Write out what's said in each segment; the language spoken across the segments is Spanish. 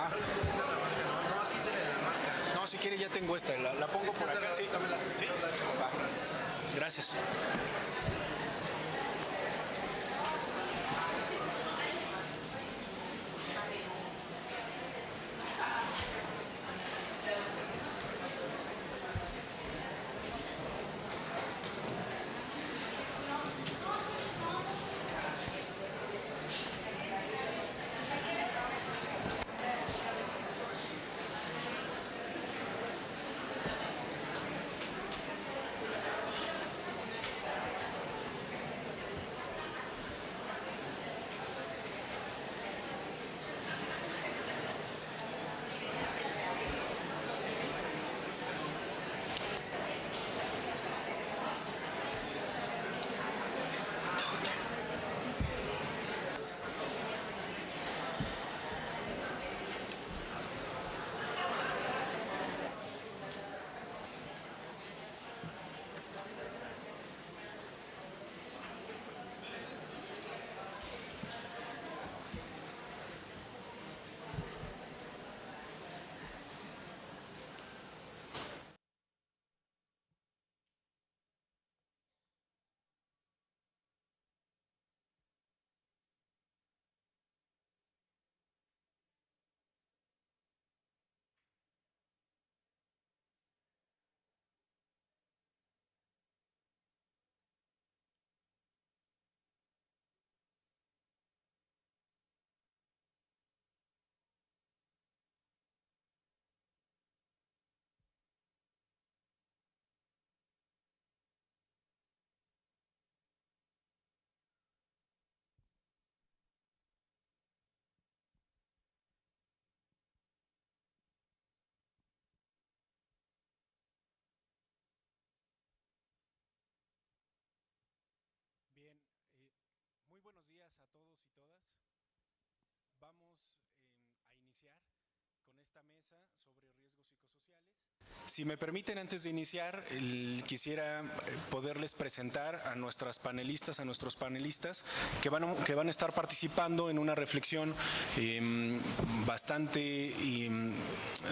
Ah. No, si quiere ya tengo esta, la pongo por acá. Sí, dámela. ¿Sí? Va. Gracias. Bien, muy buenos días a todos y todas. Vamos a iniciar con esta mesa sobre riesgos psicosociales. Si me permiten, antes de iniciar, quisiera poderles presentar a nuestras panelistas, a nuestros panelistas que van a estar participando en una reflexión bastante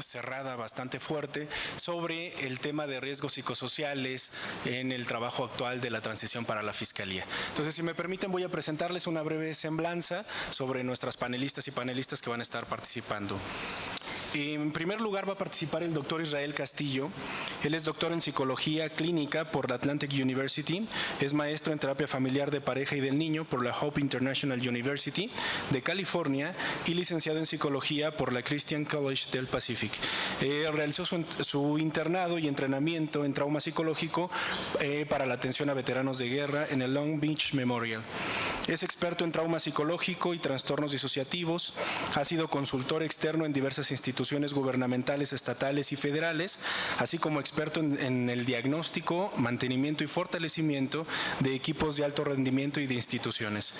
cerrada, bastante fuerte, sobre el tema de riesgos psicosociales en el trabajo actual de la transición para la Fiscalía. Entonces, si me permiten, voy a presentarles una breve semblanza sobre nuestras panelistas y panelistas que van a estar participando. En primer lugar va a participar el doctor Israel Castillo. Él es doctor en psicología clínica por la Atlantic University, es maestro en terapia familiar de pareja y del niño por la Hope International University de California y licenciado en psicología por la Christian College del Pacific. Realizó su internado y entrenamiento en trauma psicológico para la atención a veteranos de guerra en el Long Beach Memorial. Es experto en trauma psicológico y trastornos disociativos, ha sido consultor externo en diversas instituciones gubernamentales, estatales y federales, así como experto en el diagnóstico, mantenimiento y fortalecimiento de equipos de alto rendimiento y de instituciones.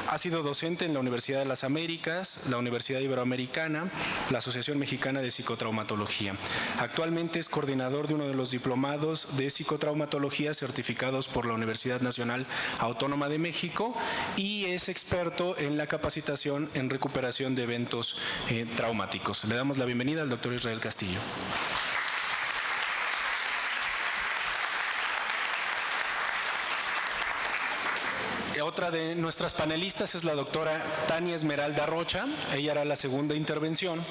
Ha sido docente en la Universidad de las Américas, la Universidad Iberoamericana, la Asociación Mexicana de Psicotraumatología. Actualmente es coordinador de uno de los diplomados de psicotraumatología certificados por la Universidad Nacional Autónoma de México y es experto en la capacitación en recuperación de eventos traumáticos. Le damos la bienvenida al doctor Israel Castillo. Otra de nuestras panelistas es la doctora Tania Esmeralda Rocha, ella hará la segunda intervención.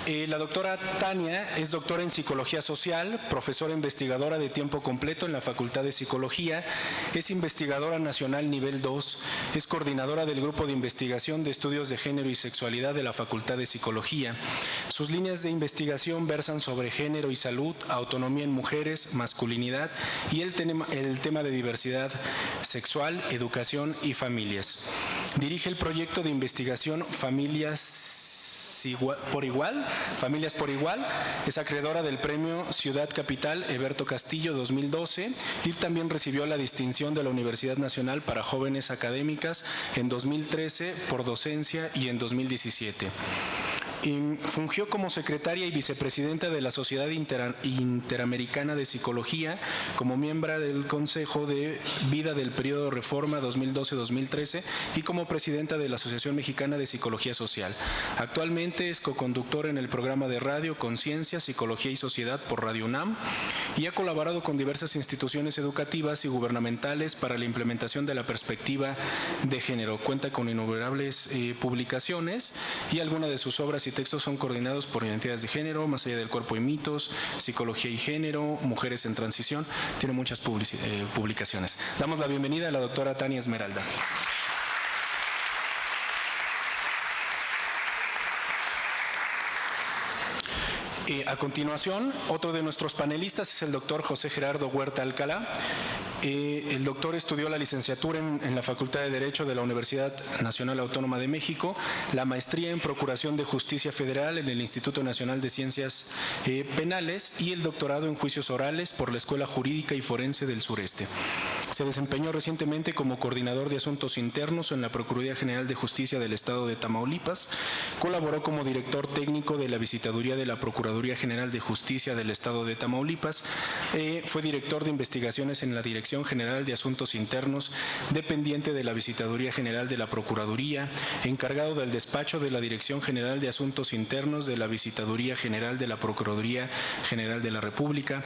La doctora Tania es doctora en Psicología Social, profesora investigadora de tiempo completo en la Facultad de Psicología, es investigadora nacional nivel 2, es coordinadora del Grupo de Investigación de Estudios de Género y Sexualidad de la Facultad de Psicología. Sus líneas de investigación versan sobre género y salud, autonomía en mujeres, masculinidad y el tema de diversidad sexual, educación y familias. Dirige el proyecto de investigación Familias por Igual, es acreedora del Premio Ciudad Capital Eberto Castillo 2012 y también recibió la distinción de la Universidad Nacional para Jóvenes Académicas en 2013 por docencia y en 2017. Fungió como secretaria y vicepresidenta de la Sociedad Interamericana de Psicología, como miembro del Consejo de Vida del Periodo Reforma 2012-2013 y como presidenta de la Asociación Mexicana de Psicología Social. Actualmente es coconductor en el programa de radio Conciencia, Psicología y Sociedad por Radio UNAM y ha colaborado con diversas instituciones educativas y gubernamentales para la implementación de la perspectiva de género. Cuenta con innumerables publicaciones y algunas de sus obras y textos son coordinados por identidades de género, Más allá del cuerpo y mitos, Psicología y género, Mujeres en transición. Tiene muchas publicaciones. Damos la bienvenida a la doctora Tania Esmeralda. A continuación, otro de nuestros panelistas es el doctor José Gerardo Huerta Alcalá. El doctor estudió la licenciatura en la Facultad de Derecho de la Universidad Nacional Autónoma de México, la maestría en Procuración de Justicia Federal en el Instituto Nacional de Ciencias Penales y el doctorado en Juicios Orales por la Escuela Jurídica y Forense del Sureste. Se desempeñó recientemente como coordinador de asuntos internos en la Procuraduría General de Justicia del Estado de Tamaulipas. Colaboró como director técnico de la Visitaduría de la Procuraduría General de Justicia del Estado de Tamaulipas. Fue director de investigaciones en la Dirección General de Asuntos Internos, dependiente de la Visitaduría General de la Procuraduría, encargado del despacho de la Dirección General de Asuntos Internos de la Visitaduría General de la Procuraduría General de la República,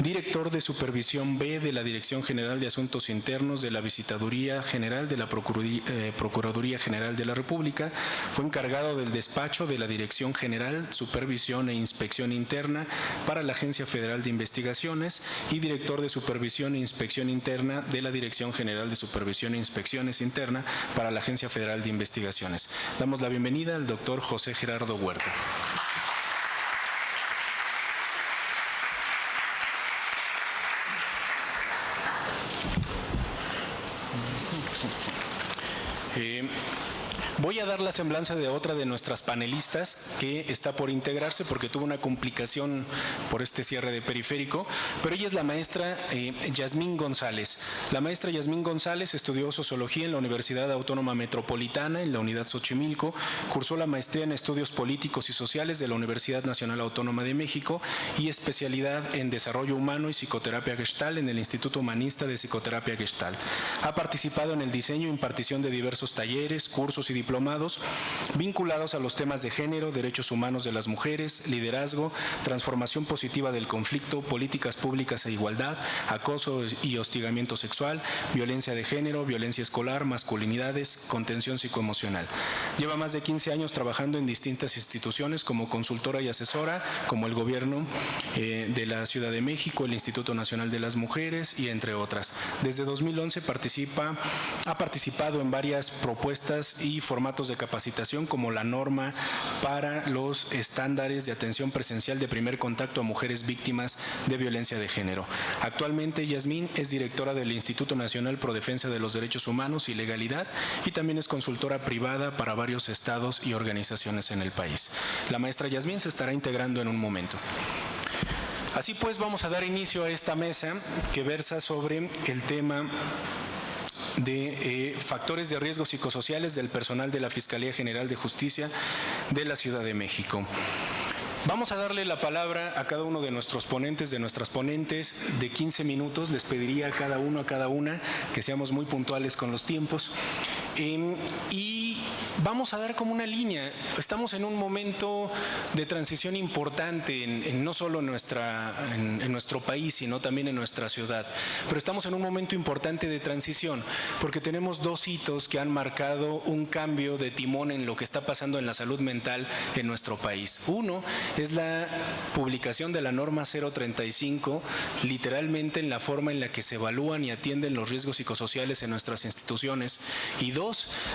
director de Supervisión B de la Dirección General de Asuntos Internos de la Visitaduría General de la Procuraduría General de la República, fue encargado del despacho de la Dirección General, Supervisión e Inspección Interna para la Agencia Federal de Investigaciones y director de Supervisión e Inspección Interna de la Dirección General de Supervisión e Inspecciones Interna para la Agencia Federal de Investigaciones. Damos la bienvenida al doctor José Gerardo Huerta. Voy a dar la semblanza de otra de nuestras panelistas que está por integrarse porque tuvo una complicación por este cierre de periférico, pero ella es la maestra Yasmín González. La maestra Yasmín González estudió Sociología en la Universidad Autónoma Metropolitana, en la Unidad Xochimilco, cursó la maestría en Estudios Políticos y Sociales de la Universidad Nacional Autónoma de México y especialidad en Desarrollo Humano y Psicoterapia Gestalt en el Instituto Humanista de Psicoterapia Gestalt. Ha participado en el diseño e impartición de diversos talleres, cursos y diplomados vinculados a los temas de género, derechos humanos de las mujeres, liderazgo, transformación positiva del conflicto, políticas públicas e igualdad, acoso y hostigamiento sexual, violencia de género, violencia escolar, masculinidades, contención psicoemocional. Lleva más de 15 años trabajando en distintas instituciones como consultora y asesora, como el Gobierno de la Ciudad de México, el Instituto Nacional de las Mujeres y entre otras. Desde 2011 ha participado en varias propuestas y formatos de capacitación como la norma para los estándares de atención presencial de primer contacto a mujeres víctimas de violencia de género. Actualmente Yasmín es directora del Instituto Nacional Pro Defensa de los Derechos Humanos y Legalidad y también es consultora privada para varios estados y organizaciones en el país. La maestra Yasmín se estará integrando en un momento. Así pues, vamos a dar inicio a esta mesa que versa sobre el tema de factores de riesgo psicosociales del personal de la Fiscalía General de Justicia de la Ciudad de México. Vamos a darle la palabra a cada uno de nuestros ponentes, de nuestras ponentes, de 15 minutos. Les pediría a cada uno, a cada una, que seamos muy puntuales con los tiempos. Y vamos a dar como una línea. Estamos en un momento de transición importante, no solo en nuestro país, sino también en nuestra ciudad. Pero estamos en un momento importante de transición, porque tenemos dos hitos que han marcado un cambio de timón en lo que está pasando en la salud mental en nuestro país. Uno es la publicación de la norma 035, literalmente en la forma en la que se evalúan y atienden los riesgos psicosociales en nuestras instituciones. Y dos,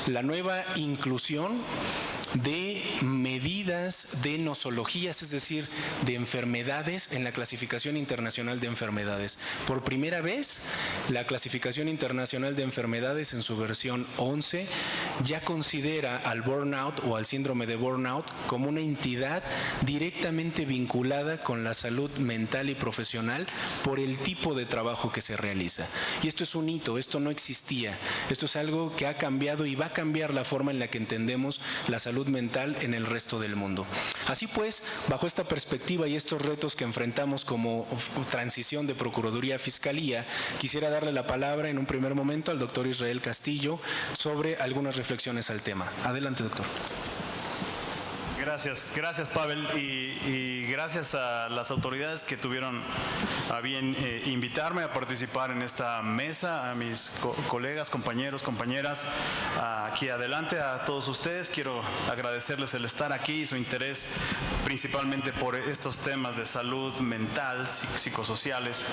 la nueva inclusión de medidas de nosologías, es decir, de enfermedades en la clasificación internacional de enfermedades. Por primera vez, la clasificación internacional de enfermedades en su versión 11 ya considera al burnout o al síndrome de burnout como una entidad directamente vinculada con la salud mental y profesional por el tipo de trabajo que se realiza. Y esto es un hito, esto no existía. Esto es algo que ha cambiado y va a cambiar la forma en la que entendemos la salud salud mental en el resto del mundo. Así pues, bajo esta perspectiva y estos retos que enfrentamos como transición de Procuraduría a Fiscalía, quisiera darle la palabra en un primer momento al doctor Israel Castillo sobre algunas reflexiones al tema. Adelante, doctor. Gracias Pavel, y gracias a las autoridades que tuvieron a bien invitarme a participar en esta mesa, a mis colegas, compañeros, compañeras aquí adelante, a todos ustedes. Quiero agradecerles el estar aquí y su interés principalmente por estos temas de salud mental, psicosociales,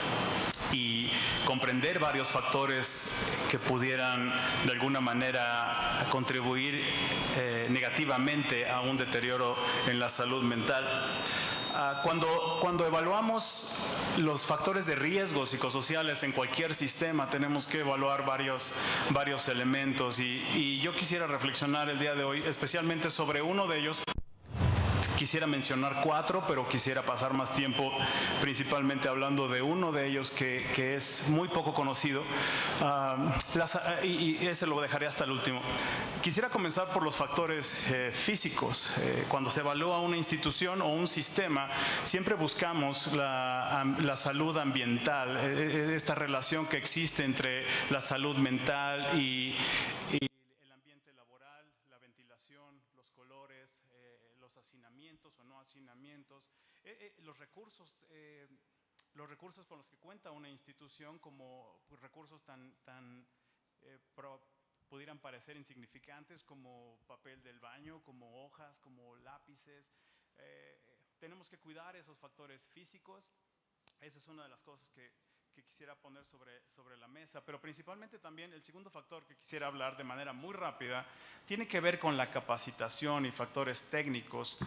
y comprender varios factores que pudieran de alguna manera contribuir negativamente a un deterioro en la salud mental. Cuando evaluamos los factores de riesgo psicosociales en cualquier sistema, tenemos que evaluar varios elementos, y yo quisiera reflexionar el día de hoy especialmente sobre uno de ellos. Quisiera mencionar 4, pero quisiera pasar más tiempo principalmente hablando de uno de ellos que es muy poco conocido, y ese lo dejaré hasta el último. Quisiera comenzar por los factores físicos. Cuando se evalúa una institución o un sistema, siempre buscamos la salud ambiental, esta relación que existe entre la salud mental y el ambiente laboral, la ventilación, los colores, los hacinamientos o no hacinamientos, los recursos con los que cuenta una institución, como recursos pudieran parecer insignificantes, como papel del baño, como hojas, como lápices. Tenemos que cuidar esos factores físicos. Esa es una de las cosas que quisiera poner sobre la mesa, pero principalmente también el segundo factor que quisiera hablar de manera muy rápida tiene que ver con la capacitación y factores técnicos.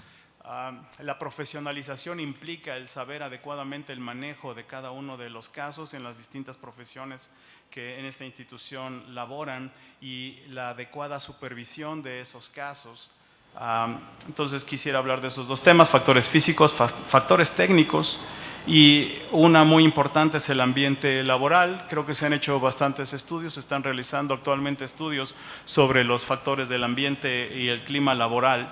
La profesionalización implica el saber adecuadamente el manejo de cada uno de los casos en las distintas profesiones que en esta institución laboran, y la adecuada supervisión de esos casos. Entonces quisiera hablar de esos dos temas: factores físicos, factores técnicos. Y una muy importante es el ambiente laboral. Creo que se han hecho bastantes estudios, se están realizando actualmente estudios sobre los factores del ambiente y el clima laboral.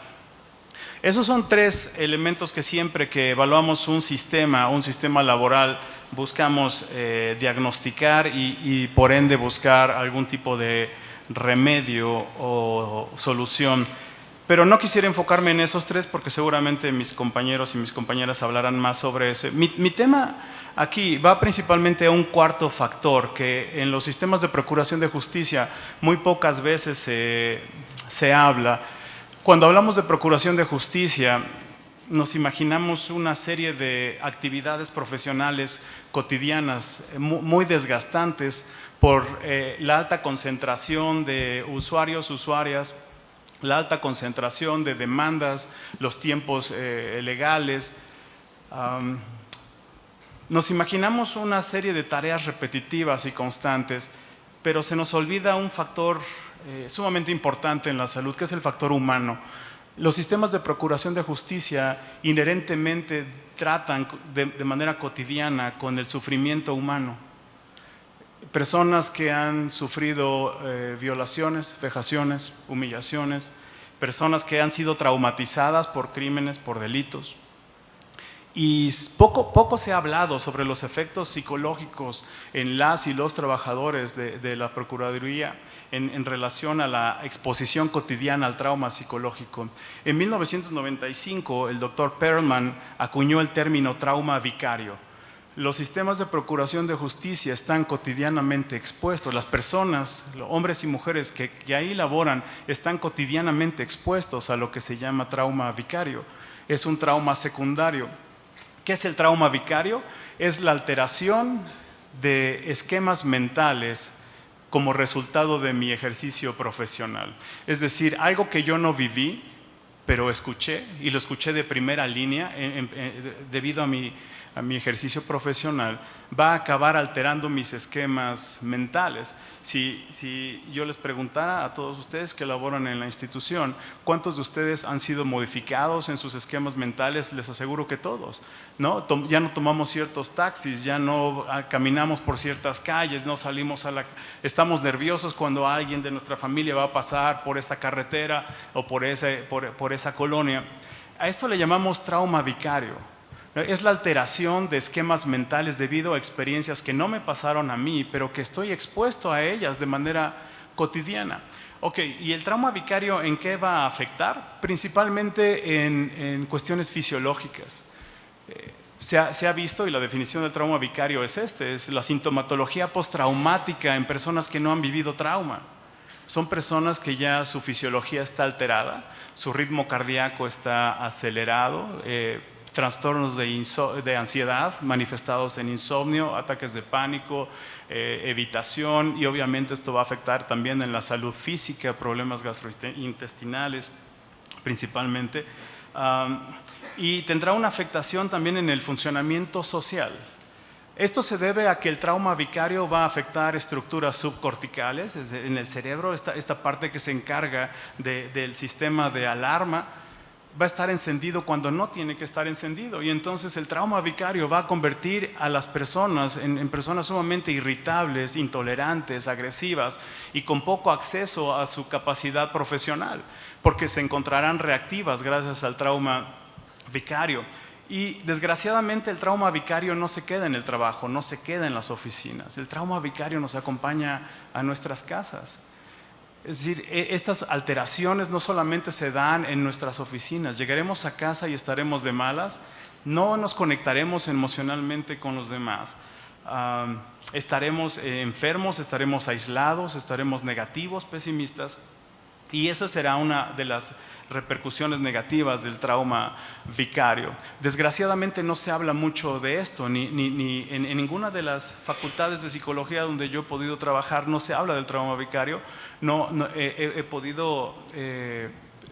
Esos son 3 elementos que siempre que evaluamos un sistema laboral, buscamos diagnosticar y por ende buscar algún tipo de remedio o solución. Pero no quisiera enfocarme en esos 3 porque seguramente mis compañeros y mis compañeras hablarán más sobre ese. Mi tema aquí va principalmente a un cuarto factor que en los sistemas de procuración de justicia muy pocas veces se habla. Cuando hablamos de procuración de justicia, nos imaginamos una serie de actividades profesionales cotidianas muy desgastantes por la alta concentración de usuarios, usuarias, la alta concentración de demandas, los tiempos legales. Nos imaginamos una serie de tareas repetitivas y constantes, pero se nos olvida un factor sumamente importante en la salud, que es el factor humano. Los sistemas de procuración de justicia inherentemente tratan de manera cotidiana con el sufrimiento humano. Personas que han sufrido violaciones, vejaciones, humillaciones, personas que han sido traumatizadas por crímenes, por delitos. Y poco se ha hablado sobre los efectos psicológicos en las y los trabajadores de la Procuraduría en relación a la exposición cotidiana al trauma psicológico. En 1995, el doctor Perlman acuñó el término trauma vicario. Los sistemas de procuración de justicia están cotidianamente expuestos. Las personas, los hombres y mujeres que ahí laboran, están cotidianamente expuestos a lo que se llama trauma vicario. Es un trauma secundario. ¿Qué es el trauma vicario? Es la alteración de esquemas mentales como resultado de mi ejercicio profesional. Es decir, algo que yo no viví, pero escuché, y lo escuché de primera línea, debido a mi ejercicio profesional, va a acabar alterando mis esquemas mentales. Si yo les preguntara a todos ustedes que laboran en la institución, ¿cuántos de ustedes han sido modificados en sus esquemas mentales? Les aseguro que todos, ¿no? Ya no tomamos ciertos taxis, ya no caminamos por ciertas calles, no salimos estamos nerviosos cuando alguien de nuestra familia va a pasar por esa carretera o por esa colonia. A esto le llamamos trauma vicario. Es la alteración de esquemas mentales debido a experiencias que no me pasaron a mí, pero que estoy expuesto a ellas de manera cotidiana. Ok, ¿y el trauma vicario en qué va a afectar? Principalmente en cuestiones fisiológicas. Se ha visto, y la definición del trauma vicario es la sintomatología postraumática en personas que no han vivido trauma. Son personas que ya su fisiología está alterada, su ritmo cardíaco está acelerado, trastornos de ansiedad manifestados en insomnio, ataques de pánico, evitación, y obviamente esto va a afectar también en la salud física, problemas gastrointestinales principalmente, y tendrá una afectación también en el funcionamiento social. Esto se debe a que el trauma vicario va a afectar estructuras subcorticales en el cerebro, esta parte que se encarga del sistema de alarma, va a estar encendido cuando no tiene que estar encendido, y entonces el trauma vicario va a convertir a las personas en personas sumamente irritables, intolerantes, agresivas y con poco acceso a su capacidad profesional, porque se encontrarán reactivas gracias al trauma vicario. Y desgraciadamente el trauma vicario no se queda en el trabajo, no se queda en las oficinas. El trauma vicario nos acompaña a nuestras casas. Es decir, estas alteraciones no solamente se dan en nuestras oficinas, llegaremos a casa y estaremos de malas, no nos conectaremos emocionalmente con los demás, estaremos enfermos, estaremos aislados, estaremos negativos, pesimistas, y eso será una de las repercusiones negativas del trauma vicario. Desgraciadamente no se habla mucho de esto, ni en ninguna de las facultades de psicología donde yo he podido trabajar no se habla del trauma vicario. He podido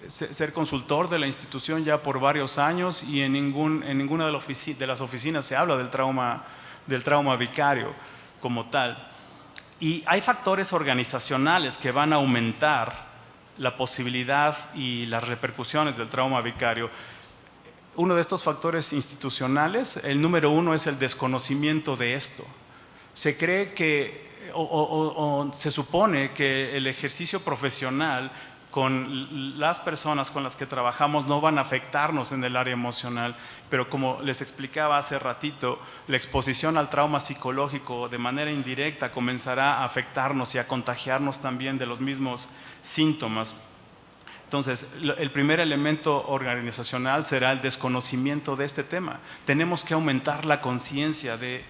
ser consultor de la institución ya por varios años, y en ninguna de las oficinas se habla del trauma vicario como tal. Y hay factores organizacionales que van a aumentar la posibilidad y las repercusiones del trauma vicario. Uno de estos factores institucionales, el número uno, es el desconocimiento de esto. Se cree que, o se supone que el ejercicio profesional con las personas con las que trabajamos no van a afectarnos en el área emocional, pero como les explicaba hace ratito, la exposición al trauma psicológico de manera indirecta comenzará a afectarnos y a contagiarnos también de los mismos síntomas. Entonces, el primer elemento organizacional será el desconocimiento de este tema. Tenemos que aumentar la conciencia de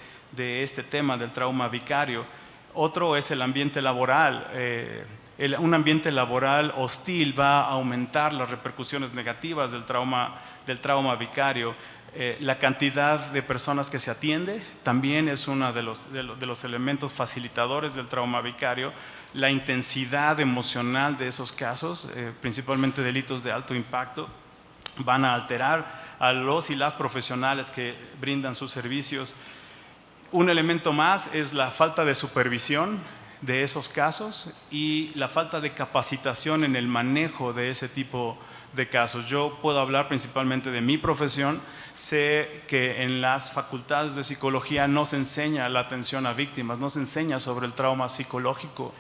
este tema del trauma vicario. Otro es el ambiente laboral. Un ambiente laboral hostil va a aumentar las repercusiones negativas del trauma vicario. La cantidad de personas que se atiende también es uno de los elementos facilitadores del trauma vicario. La intensidad emocional de esos casos, principalmente delitos de alto impacto, van a alterar a los y las profesionales que brindan sus servicios. Un elemento más es la falta de supervisión de esos casos y la falta de capacitación en el manejo de ese tipo de casos. Yo puedo hablar principalmente de mi profesión. Sé que en las facultades de psicología no se enseña la atención a víctimas, no se enseña sobre el trauma psicológico,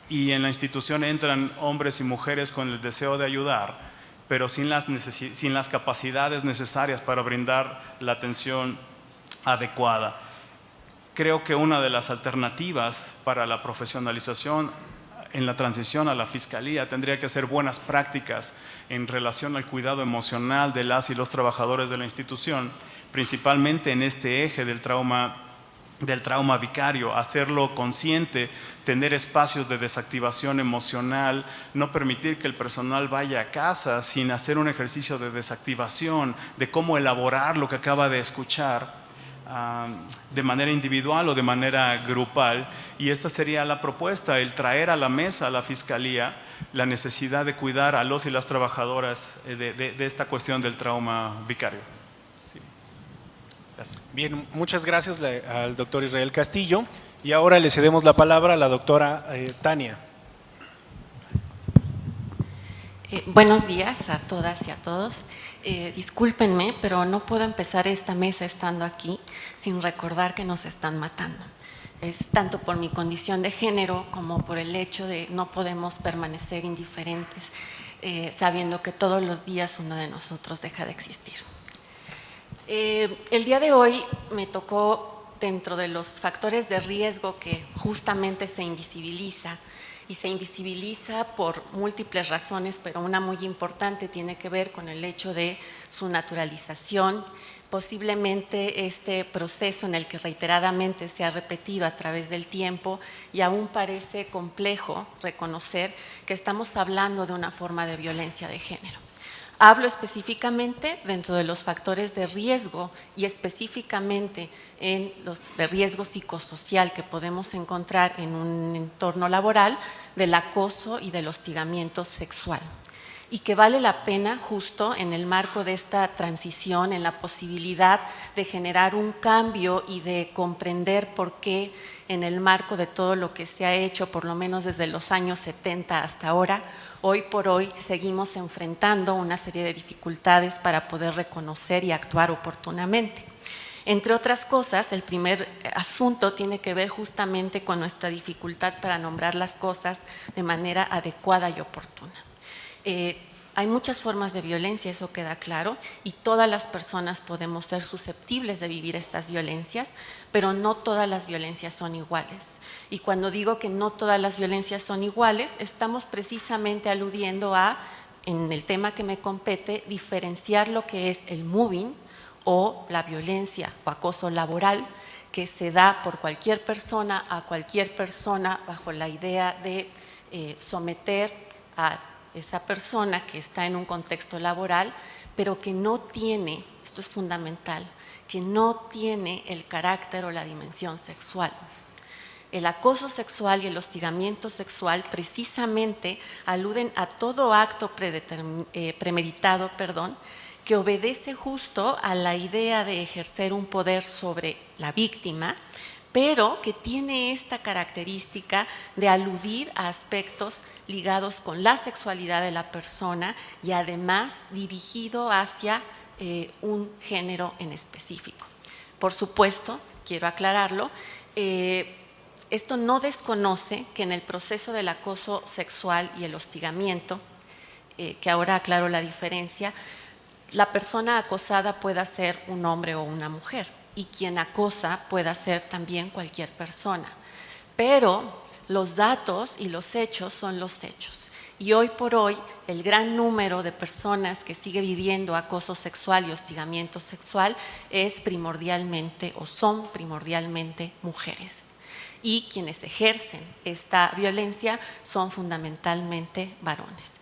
y en la institución entran hombres y mujeres con el deseo de ayudar, pero sin las capacidades necesarias para brindar la atención adecuada. Creo que una de las alternativas para la profesionalización en la transición a la fiscalía tendría que ser buenas prácticas en relación al cuidado emocional de las y los trabajadores de la institución, principalmente en este eje del trauma vicario, hacerlo consciente, tener espacios de desactivación emocional, no permitir que el personal vaya a casa sin hacer un ejercicio de desactivación, de cómo elaborar lo que acaba de escuchar de manera individual o de manera grupal. Y esta sería la propuesta, el traer a la mesa a la fiscalía la necesidad de cuidar a los y las trabajadoras de esta cuestión del trauma vicario. Sí. Gracias. Bien, muchas gracias al doctor Israel Castillo. Y ahora le cedemos la palabra a la doctora Tania. Buenos días a todas y a todos. Discúlpenme, pero no puedo empezar esta mesa estando aquí sin recordar que nos están matando. Es tanto por mi condición de género como por el hecho de no podemos permanecer indiferentes, sabiendo que todos los días uno de nosotros deja de existir. El día de hoy me tocó, dentro de los factores de riesgo que justamente se invisibiliza, y se invisibiliza por múltiples razones, pero una muy importante tiene que ver con el hecho de su naturalización, posiblemente este proceso en el que reiteradamente se ha repetido a través del tiempo y aún parece complejo reconocer que estamos hablando de una forma de violencia de género. Hablo específicamente dentro de los factores de riesgo y específicamente en los de riesgo psicosocial que podemos encontrar en un entorno laboral, del acoso y del hostigamiento sexual. Y que vale la pena justo en el marco de esta transición, en la posibilidad de generar un cambio y de comprender por qué en el marco de todo lo que se ha hecho, por lo menos desde los años 70 hasta ahora, hoy por hoy seguimos enfrentando una serie de dificultades para poder reconocer y actuar oportunamente. Entre otras cosas, el primer asunto tiene que ver justamente con nuestra dificultad para nombrar las cosas de manera adecuada y oportuna. Hay muchas formas de violencia, eso queda claro, y todas las personas podemos ser susceptibles de vivir estas violencias, pero no todas las violencias son iguales. Y cuando digo que no todas las violencias son iguales, estamos precisamente aludiendo a, en el tema que me compete, diferenciar lo que es el mobbing o la violencia o acoso laboral que se da por cualquier persona a cualquier persona bajo la idea de someter a esa persona que está en un contexto laboral, pero que no tiene, esto es fundamental, que no tiene el carácter o la dimensión sexual. El acoso sexual y el hostigamiento sexual precisamente aluden a todo acto premeditado, que obedece justo a la idea de ejercer un poder sobre la víctima, pero que tiene esta característica de aludir a aspectos ligados con la sexualidad de la persona y además dirigido hacia un género en específico. Por supuesto, quiero aclararlo, esto no desconoce que en el proceso del acoso sexual y el hostigamiento, que ahora aclaro la diferencia, la persona acosada pueda ser un hombre o una mujer y quien acosa pueda ser también cualquier persona, pero los datos y los hechos son los hechos. Y hoy por hoy, el gran número de personas que sigue viviendo acoso sexual y hostigamiento sexual es primordialmente o son primordialmente mujeres. Y quienes ejercen esta violencia son fundamentalmente varones.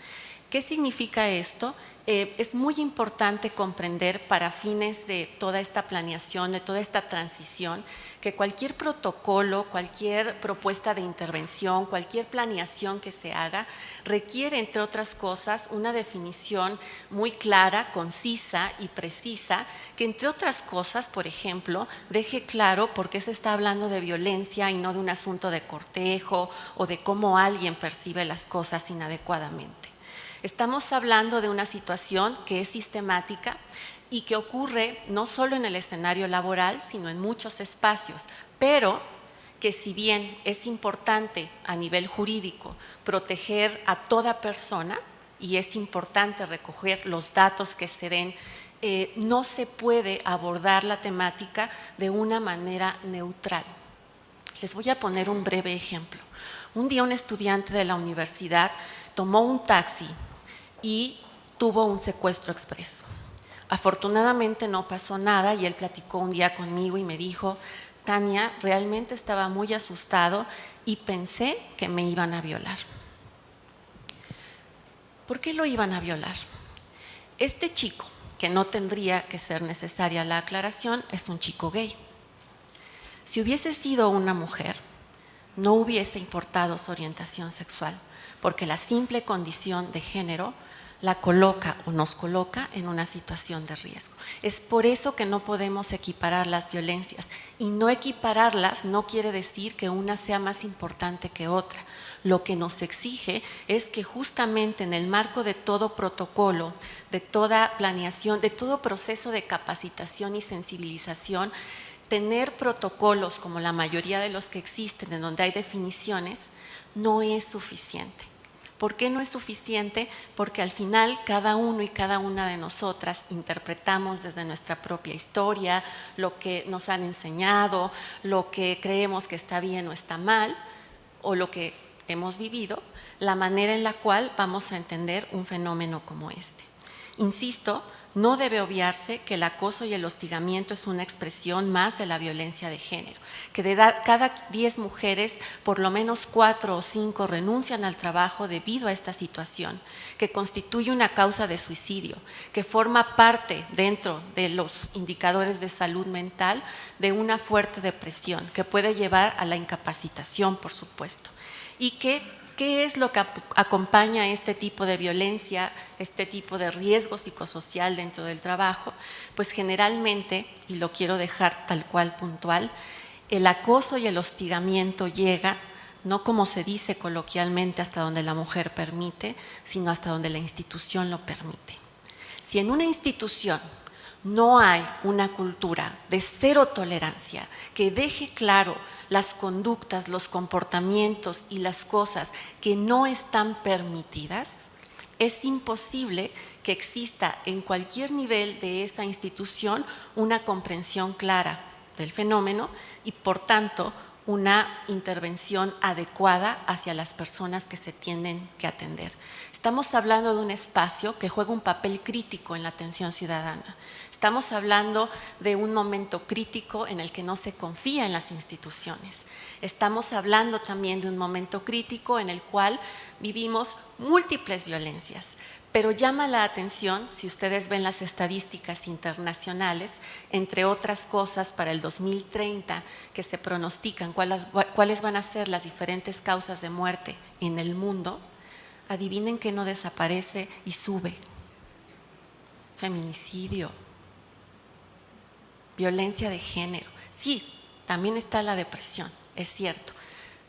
¿Qué significa esto? Es muy importante comprender para fines de toda esta planeación, de toda esta transición, que cualquier protocolo, cualquier propuesta de intervención, cualquier planeación que se haga, requiere, entre otras cosas, una definición muy clara, concisa y precisa, que entre otras cosas, por ejemplo, deje claro por qué se está hablando de violencia y no de un asunto de cortejo o de cómo alguien percibe las cosas inadecuadamente. Estamos hablando de una situación que es sistemática y que ocurre no solo en el escenario laboral, sino en muchos espacios, pero que si bien es importante a nivel jurídico proteger a toda persona y es importante recoger los datos que se den, no se puede abordar la temática de una manera neutral. Les voy a poner un breve ejemplo. Un día un estudiante de la universidad tomó un taxi y tuvo un secuestro expreso. Afortunadamente no pasó nada y él platicó un día conmigo y me dijo: Tania, realmente estaba muy asustado y pensé que me iban a violar. ¿Por qué lo iban a violar? Este chico, que no tendría que ser necesaria la aclaración, es un chico gay. Si hubiese sido una mujer, no hubiese importado su orientación sexual, porque la simple condición de género la coloca o nos coloca en una situación de riesgo. Es por eso que no podemos equiparar las violencias, y no equipararlas no quiere decir que una sea más importante que otra. Lo que nos exige es que justamente en el marco de todo protocolo, de toda planeación, de todo proceso de capacitación y sensibilización, tener protocolos como la mayoría de los que existen, en donde hay definiciones, no es suficiente. ¿Por qué no es suficiente? Porque al final cada uno y cada una de nosotras interpretamos desde nuestra propia historia, lo que nos han enseñado, lo que creemos que está bien o está mal, o lo que hemos vivido, la manera en la cual vamos a entender un fenómeno como este. Insisto, no debe obviarse que el acoso y el hostigamiento es una expresión más de la violencia de género, que de cada 10 mujeres, por lo menos 4 o 5 renuncian al trabajo debido a esta situación, que constituye una causa de suicidio, que forma parte dentro de los indicadores de salud mental de una fuerte depresión, que puede llevar a la incapacitación, por supuesto, y que ¿qué es lo que acompaña este tipo de violencia, este tipo de riesgo psicosocial dentro del trabajo? Pues generalmente, y lo quiero dejar tal cual puntual, el acoso y el hostigamiento llega, no como se dice coloquialmente hasta donde la mujer permite, sino hasta donde la institución lo permite. Si en una institución no hay una cultura de cero tolerancia que deje claro las conductas, los comportamientos y las cosas que no están permitidas, es imposible que exista en cualquier nivel de esa institución una comprensión clara del fenómeno y, por tanto, una intervención adecuada hacia las personas que se tienen que atender. Estamos hablando de un espacio que juega un papel crítico en la atención ciudadana. Estamos hablando de un momento crítico en el que no se confía en las instituciones. Estamos hablando también de un momento crítico en el cual vivimos múltiples violencias. Pero llama la atención, si ustedes ven las estadísticas internacionales, entre otras cosas para el 2030 que se pronostican cuáles van a ser las diferentes causas de muerte en el mundo, adivinen que no desaparece y sube. Feminicidio, violencia de género. Sí, también está la depresión, es cierto,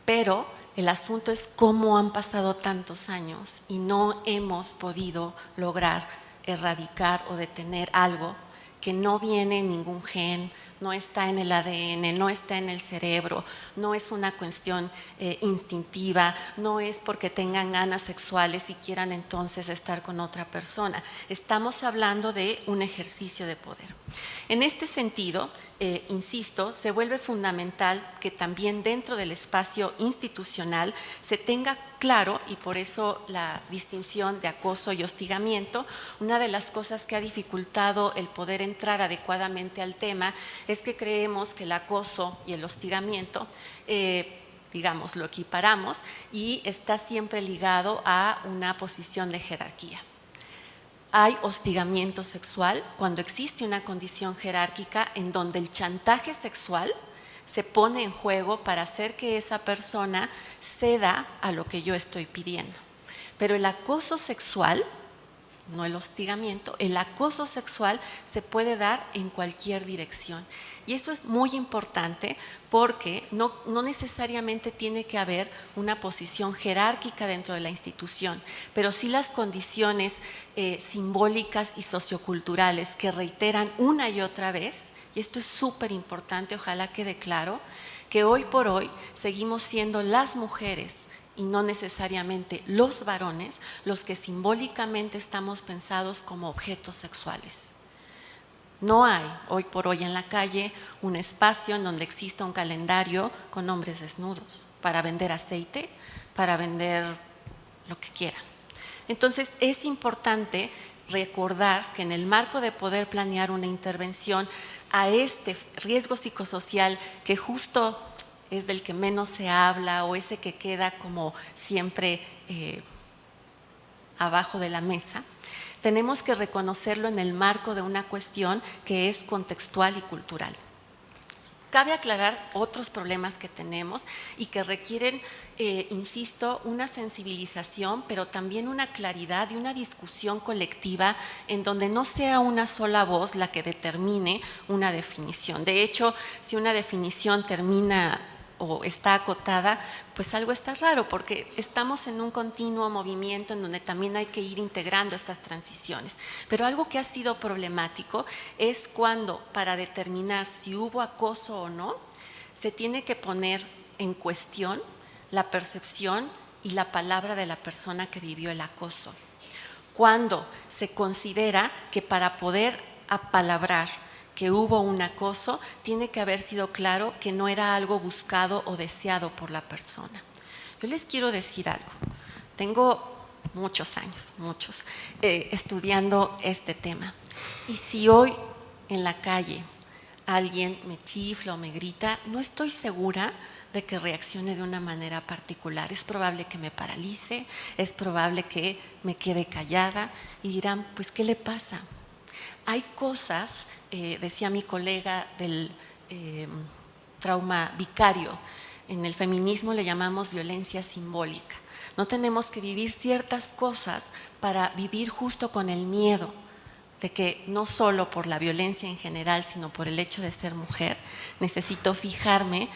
pero el asunto es cómo han pasado tantos años y no hemos podido lograr erradicar o detener algo que no viene en ningún gen, no está en el ADN, no está en el cerebro, no es una cuestión instintiva, no es porque tengan ganas sexuales y quieran entonces estar con otra persona. Estamos hablando de un ejercicio de poder. En este sentido, insisto, se vuelve fundamental que también dentro del espacio institucional se tenga claro, y por eso la distinción de acoso y hostigamiento. Una de las cosas que ha dificultado el poder entrar adecuadamente al tema es que creemos que el acoso y el hostigamiento, digamos, lo equiparamos y está siempre ligado a una posición de jerarquía. Hay hostigamiento sexual cuando existe una condición jerárquica en donde el chantaje sexual se pone en juego para hacer que esa persona ceda a lo que yo estoy pidiendo. Pero el acoso sexual, no el hostigamiento, el acoso sexual se puede dar en cualquier dirección. Y esto es muy importante porque no necesariamente tiene que haber una posición jerárquica dentro de la institución, pero sí las condiciones simbólicas y socioculturales que reiteran una y otra vez, y esto es súper importante, ojalá quede claro, que hoy por hoy seguimos siendo las mujeres y no necesariamente los varones los que simbólicamente estamos pensados como objetos sexuales. No hay hoy por hoy en la calle un espacio en donde exista un calendario con hombres desnudos para vender aceite, para vender lo que quieran. Entonces es importante recordar que en el marco de poder planear una intervención a este riesgo psicosocial que justo es del que menos se habla o ese que queda como siempre abajo de la mesa, tenemos que reconocerlo en el marco de una cuestión que es contextual y cultural. Cabe aclarar otros problemas que tenemos y que requieren, insisto, una sensibilización, pero también una claridad y una discusión colectiva en donde no sea una sola voz la que determine una definición. De hecho, si una definición termina o está acotada, pues algo está raro, porque estamos en un continuo movimiento en donde también hay que ir integrando estas transiciones. Pero algo que ha sido problemático es cuando, para determinar si hubo acoso o no, se tiene que poner en cuestión la percepción y la palabra de la persona que vivió el acoso. Cuando se considera que para poder apalabrar que hubo un acoso, tiene que haber sido claro que no era algo buscado o deseado por la persona. Yo les quiero decir algo. Tengo muchos años, estudiando este tema. Y si hoy en la calle alguien me chifla o me grita, no estoy segura de que reaccione de una manera particular. Es probable que me paralice, es probable que me quede callada y dirán, pues, ¿qué le pasa? Hay cosas, decía mi colega del trauma vicario, en el feminismo le llamamos violencia simbólica. No tenemos que vivir ciertas cosas para vivir justo con el miedo de que no solo por la violencia en general, sino por el hecho de ser mujer, necesito fijarme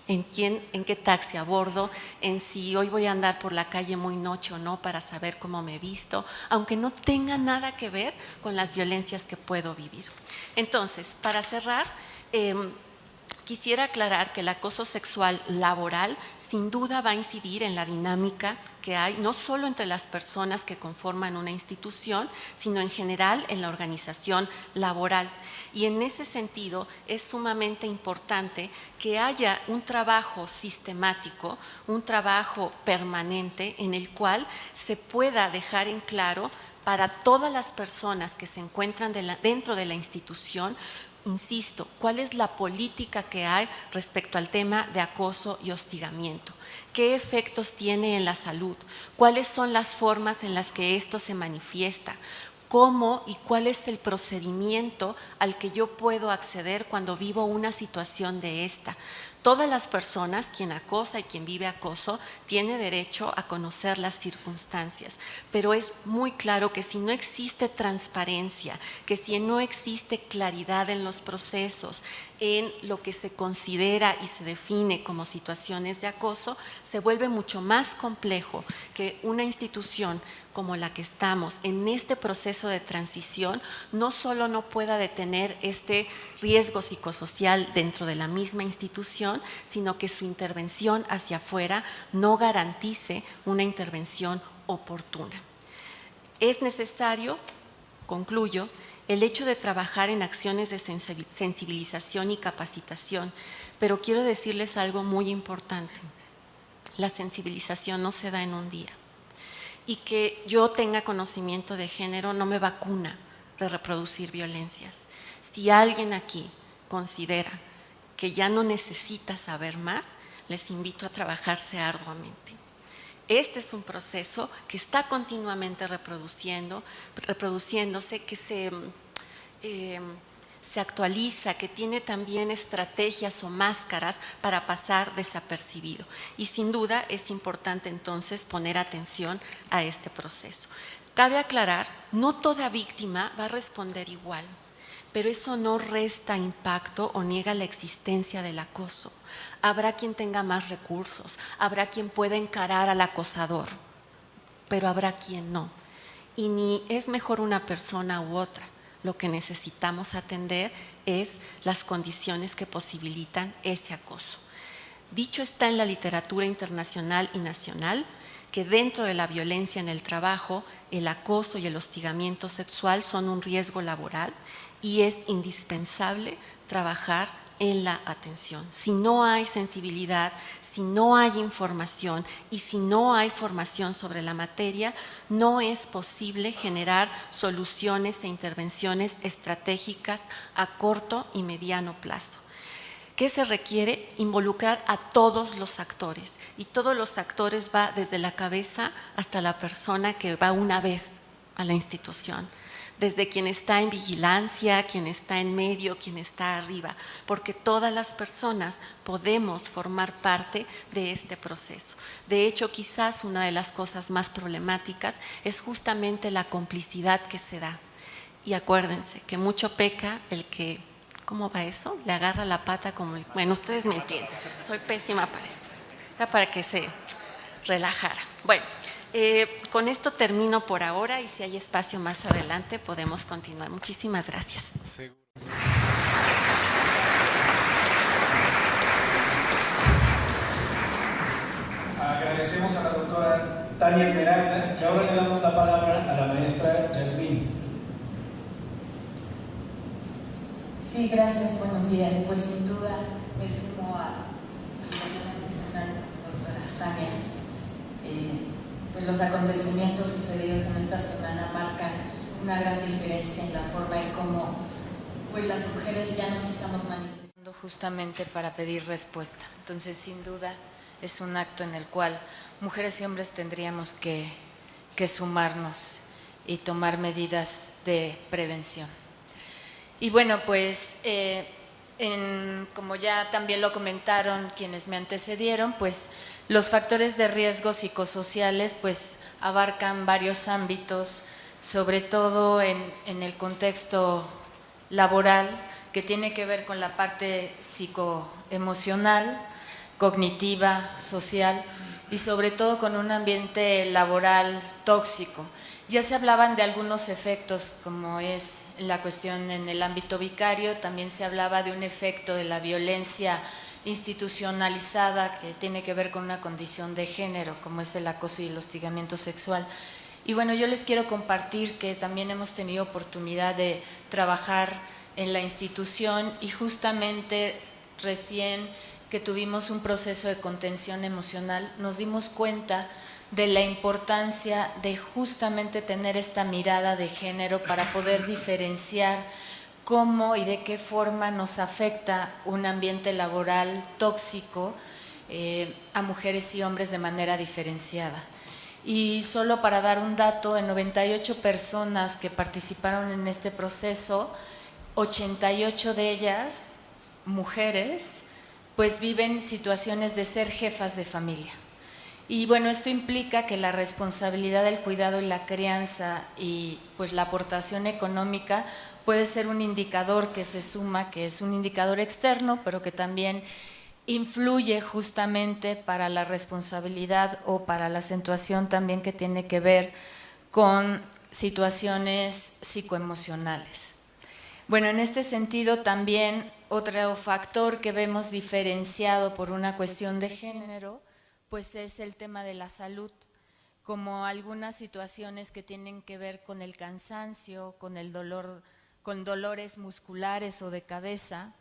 en qué taxi abordo, en si hoy voy a andar por la calle muy noche o no para saber cómo me he visto, aunque no tenga nada que ver con las violencias que puedo vivir. Entonces, para cerrar, quisiera aclarar que el acoso sexual laboral sin duda va a incidir en la dinámica que hay, no solo entre las personas que conforman una institución, sino en general en la organización laboral. Y en ese sentido es sumamente importante que haya un trabajo sistemático, un trabajo permanente en el cual se pueda dejar en claro para todas las personas que se encuentran dentro de la institución, insisto, cuál es la política que hay respecto al tema de acoso y hostigamiento, qué efectos tiene en la salud, cuáles son las formas en las que esto se manifiesta, cómo y cuál es el procedimiento al que yo puedo acceder cuando vivo una situación de esta. Todas las personas, quien acosa y quien vive acoso, tiene derecho a conocer las circunstancias, pero es muy claro que si no existe transparencia, que si no existe claridad en los procesos, en lo que se considera y se define como situaciones de acoso, se vuelve mucho más complejo que una institución como la que estamos en este proceso de transición no solo no pueda detener este riesgo psicosocial dentro de la misma institución, sino que su intervención hacia afuera no garantice una intervención oportuna. Es necesario, concluyo, el hecho de trabajar en acciones de sensibilización y capacitación, pero quiero decirles algo muy importante. La sensibilización no se da en un día. Y que yo tenga conocimiento de género no me vacuna de reproducir violencias. Si alguien aquí considera que ya no necesita saber más, les invito a trabajarse arduamente. Este es un proceso que está continuamente reproduciéndose, que se actualiza, que tiene también estrategias o máscaras para pasar desapercibido. Y sin duda es importante entonces poner atención a este proceso. Cabe aclarar, no toda víctima va a responder igual, pero eso no resta impacto o niega la existencia del acoso. Habrá quien tenga más recursos, habrá quien pueda encarar al acosador, pero habrá quien no. Y ni es mejor una persona u otra. Lo que necesitamos atender es las condiciones que posibilitan ese acoso. Dicho está en la literatura internacional y nacional que dentro de la violencia en el trabajo, el acoso y el hostigamiento sexual son un riesgo laboral y es indispensable trabajar en la atención. Si no hay sensibilidad, si no hay información y si no hay formación sobre la materia, no es posible generar soluciones e intervenciones estratégicas a corto y mediano plazo. ¿Qué se requiere? Involucrar a todos los actores, y todos los actores va desde la cabeza hasta la persona que va una vez a la institución. desde quien está en vigilancia, quien está en medio, quien está arriba, porque todas las personas podemos formar parte de este proceso. De hecho, quizás una de las cosas más problemáticas es justamente la complicidad que se da. Y acuérdense que mucho peca el que, ¿cómo va eso? Le agarra la pata como el… Bueno, ustedes me entienden, soy pésima para eso. Era para que se relajara. Bueno, con esto termino por ahora y si hay espacio más adelante podemos continuar. Muchísimas gracias. Seguro. Agradecemos a la doctora Tania Esmeralda y ahora le damos la palabra a la maestra Yasmín. Sí, gracias, buenos días. Pues sin duda me sumo a la representante, doctora Tania. Pues los acontecimientos sucedidos en esta semana marcan una gran diferencia en la forma en cómo pues las mujeres ya nos estamos manifestando justamente para pedir respuesta. Entonces, sin duda, es un acto en el cual mujeres y hombres tendríamos que sumarnos y tomar medidas de prevención. Y bueno, pues como ya también lo comentaron quienes me antecedieron, pues los factores de riesgo psicosociales pues abarcan varios ámbitos, sobre todo en el contexto laboral, que tiene que ver con la parte psicoemocional, cognitiva, social y sobre todo con un ambiente laboral tóxico. Ya se hablaban de algunos efectos, como es la cuestión en el ámbito vicario, también se hablaba de un efecto de la violencia institucionalizada que tiene que ver con una condición de género, como es el acoso y el hostigamiento sexual. Y bueno, yo les quiero compartir que también hemos tenido oportunidad de trabajar en la institución y justamente recién que tuvimos un proceso de contención emocional, nos dimos cuenta de la importancia de justamente tener esta mirada de género para poder diferenciar cómo y de qué forma nos afecta un ambiente laboral tóxico a mujeres y hombres de manera diferenciada. Y solo para dar un dato, en 98 personas que participaron en este proceso, 88 de ellas, mujeres, pues viven situaciones de ser jefas de familia. Y bueno, esto implica que la responsabilidad del cuidado y la crianza y pues la aportación económica puede ser un indicador que se suma, que es un indicador externo, pero que también influye justamente para la responsabilidad o para la acentuación también que tiene que ver con situaciones psicoemocionales. Bueno, en este sentido también otro factor que vemos diferenciado por una cuestión de género, pues es el tema de la salud, como algunas situaciones que tienen que ver con el cansancio, con el dolor, con dolores musculares o de cabeza.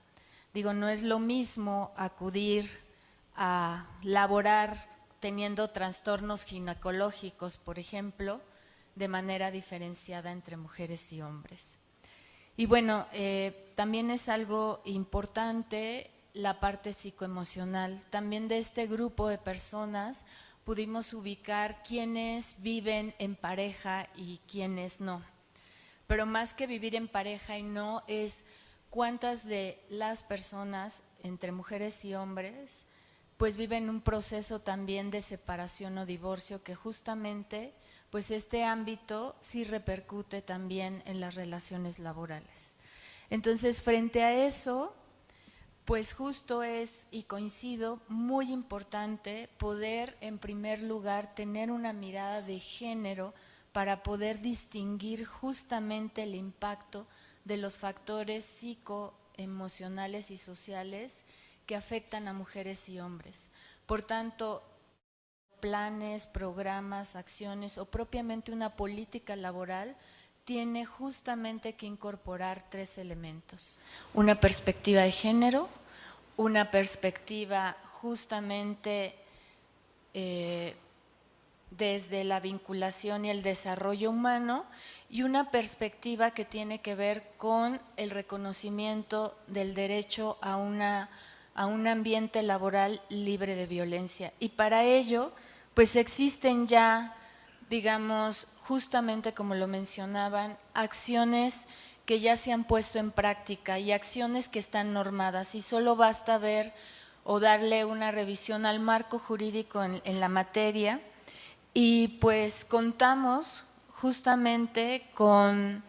Digo, no es lo mismo acudir a laborar teniendo trastornos ginecológicos, por ejemplo, de manera diferenciada entre mujeres y hombres. Y bueno, también es algo importante la parte psicoemocional. También de este grupo de personas pudimos ubicar quiénes viven en pareja y quiénes no. Pero más que vivir en pareja y no, es cuántas de las personas, entre mujeres y hombres, pues viven un proceso también de separación o divorcio que justamente, pues este ámbito sí repercute también en las relaciones laborales. Entonces, frente a eso, pues justo es, y coincido, muy importante poder en primer lugar tener una mirada de género para poder distinguir justamente el impacto de los factores psicoemocionales y sociales que afectan a mujeres y hombres. Por tanto, planes, programas, acciones o propiamente una política laboral tiene justamente que incorporar tres elementos: una perspectiva de género, una perspectiva justamente desde la vinculación y el desarrollo humano, y una perspectiva que tiene que ver con el reconocimiento del derecho a un ambiente laboral libre de violencia. Y para ello, pues existen ya digamos, justamente como lo mencionaban, acciones que ya se han puesto en práctica y acciones que están normadas, y solo basta ver o darle una revisión al marco jurídico en la materia, y pues contamos justamente con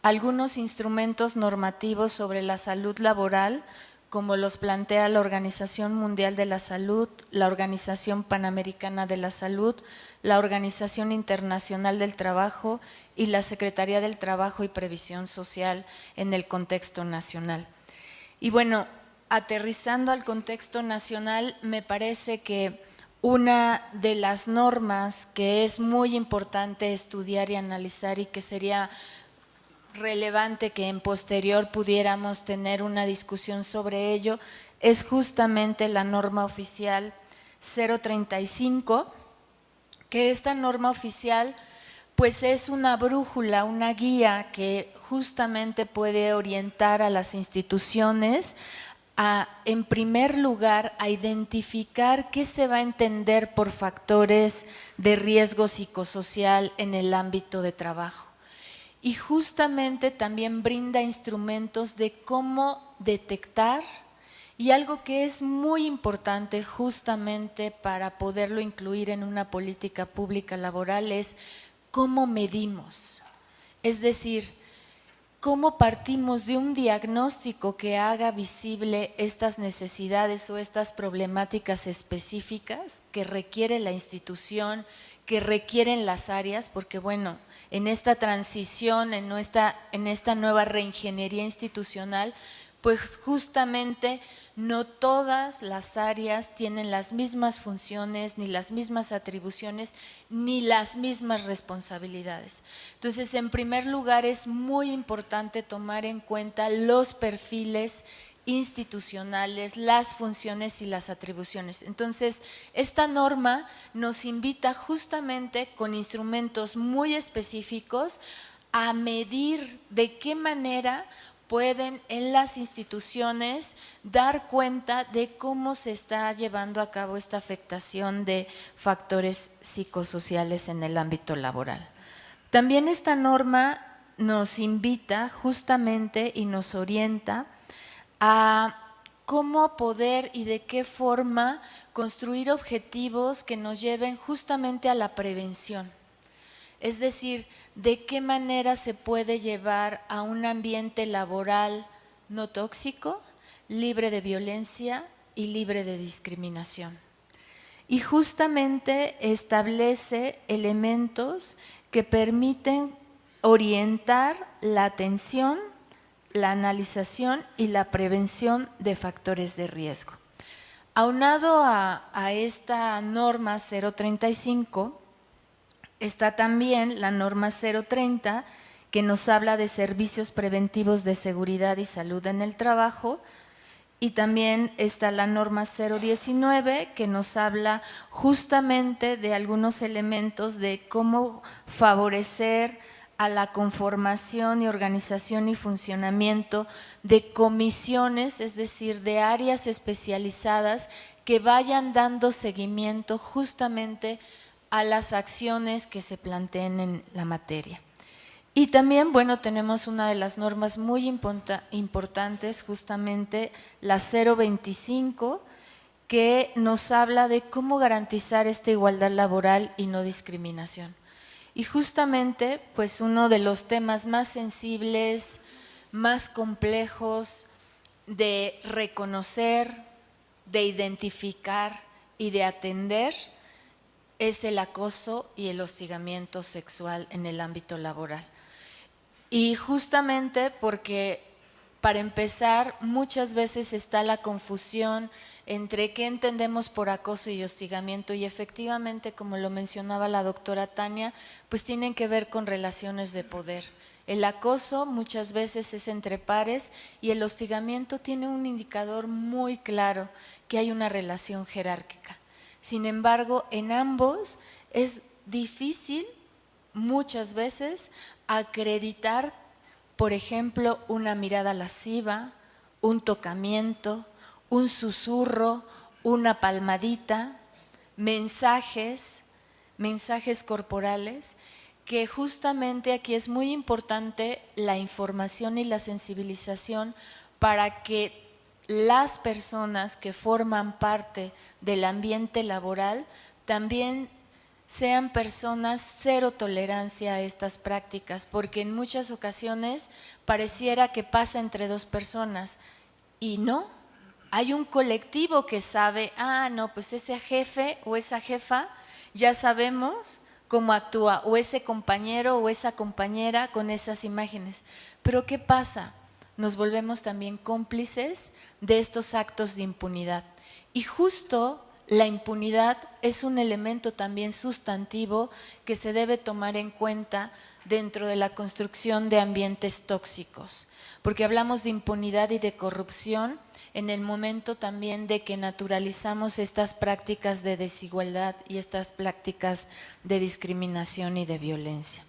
algunos instrumentos normativos sobre la salud laboral, como los plantea la Organización Mundial de la Salud, la Organización Panamericana de la Salud, la Organización Internacional del Trabajo y la Secretaría del Trabajo y Previsión Social en el contexto nacional. Y bueno, aterrizando al contexto nacional, me parece que una de las normas que es muy importante estudiar y analizar y que sería relevante que en posterior pudiéramos tener una discusión sobre ello es justamente la norma oficial 035, que esta norma oficial pues es una brújula, una guía que justamente puede orientar a las instituciones a, en primer lugar, a identificar qué se va a entender por factores de riesgo psicosocial en el ámbito de trabajo. Y justamente también brinda instrumentos de cómo detectar, y algo que es muy importante justamente para poderlo incluir en una política pública laboral es cómo medimos. Es decir, cómo partimos de un diagnóstico que haga visible estas necesidades o estas problemáticas específicas que requiere la institución, que requieren las áreas, porque bueno, en esta transición, en esta nueva reingeniería institucional, pues justamente no todas las áreas tienen las mismas funciones, ni las mismas atribuciones, ni las mismas responsabilidades. Entonces, en primer lugar, es muy importante tomar en cuenta los perfiles institucionales, las funciones y las atribuciones. Entonces, esta norma nos invita justamente con instrumentos muy específicos a medir de qué manera pueden en las instituciones dar cuenta de cómo se está llevando a cabo esta afectación de factores psicosociales en el ámbito laboral. También esta norma nos invita justamente y nos orienta a cómo poder y de qué forma construir objetivos que nos lleven justamente a la prevención. Es decir, de qué manera se puede llevar a un ambiente laboral no tóxico, libre de violencia y libre de discriminación. Y justamente establece elementos que permiten orientar la atención, la analización y la prevención de factores de riesgo. Aunado a esta norma 035, está también la norma 030, que nos habla de servicios preventivos de seguridad y salud en el trabajo, y también está la norma 019, que nos habla justamente de algunos elementos de cómo favorecer a la conformación y organización y funcionamiento de comisiones, es decir, de áreas especializadas que vayan dando seguimiento justamente a las acciones que se planteen en la materia. Y también, bueno, tenemos una de las normas muy importantes, justamente la 025, que nos habla de cómo garantizar esta igualdad laboral y no discriminación. Y justamente, pues uno de los temas más sensibles, más complejos de reconocer, de identificar y de atender es el acoso y el hostigamiento sexual en el ámbito laboral. Y justamente porque, para empezar, muchas veces está la confusión entre qué entendemos por acoso y hostigamiento, y efectivamente, como lo mencionaba la doctora Tania, pues tienen que ver con relaciones de poder. El acoso muchas veces es entre pares y el hostigamiento tiene un indicador muy claro, que hay una relación jerárquica. Sin embargo, en ambos es difícil muchas veces acreditar, por ejemplo, una mirada lasciva, un tocamiento, un susurro, una palmadita, mensajes mensajes corporales, que justamente aquí es muy importante la información y la sensibilización para que las personas que forman parte del ambiente laboral también sean personas cero tolerancia a estas prácticas, porque en muchas ocasiones pareciera que pasa entre dos personas y no, hay un colectivo que sabe, no, pues ese jefe o esa jefa ya sabemos cómo actúa, o ese compañero o esa compañera con esas imágenes. Pero ¿qué pasa? Nos volvemos también cómplices de estos actos de impunidad. Y justo la impunidad es un elemento también sustantivo que se debe tomar en cuenta dentro de la construcción de ambientes tóxicos, porque hablamos de impunidad y de corrupción en el momento también de que naturalizamos estas prácticas de desigualdad y estas prácticas de discriminación y de violencia.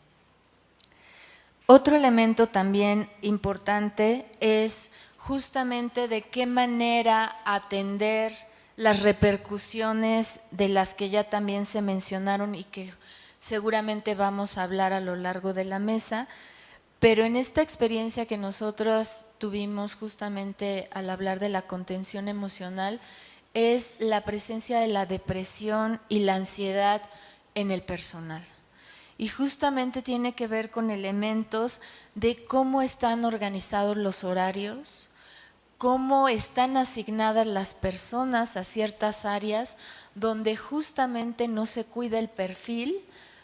Otro elemento también importante es justamente de qué manera atender las repercusiones de las que ya también se mencionaron y que seguramente vamos a hablar a lo largo de la mesa, pero en esta experiencia que nosotros tuvimos justamente al hablar de la contención emocional es la presencia de la depresión y la ansiedad en el personal. Y justamente tiene que ver con elementos de cómo están organizados los horarios, cómo están asignadas las personas a ciertas áreas donde justamente no se cuida el perfil,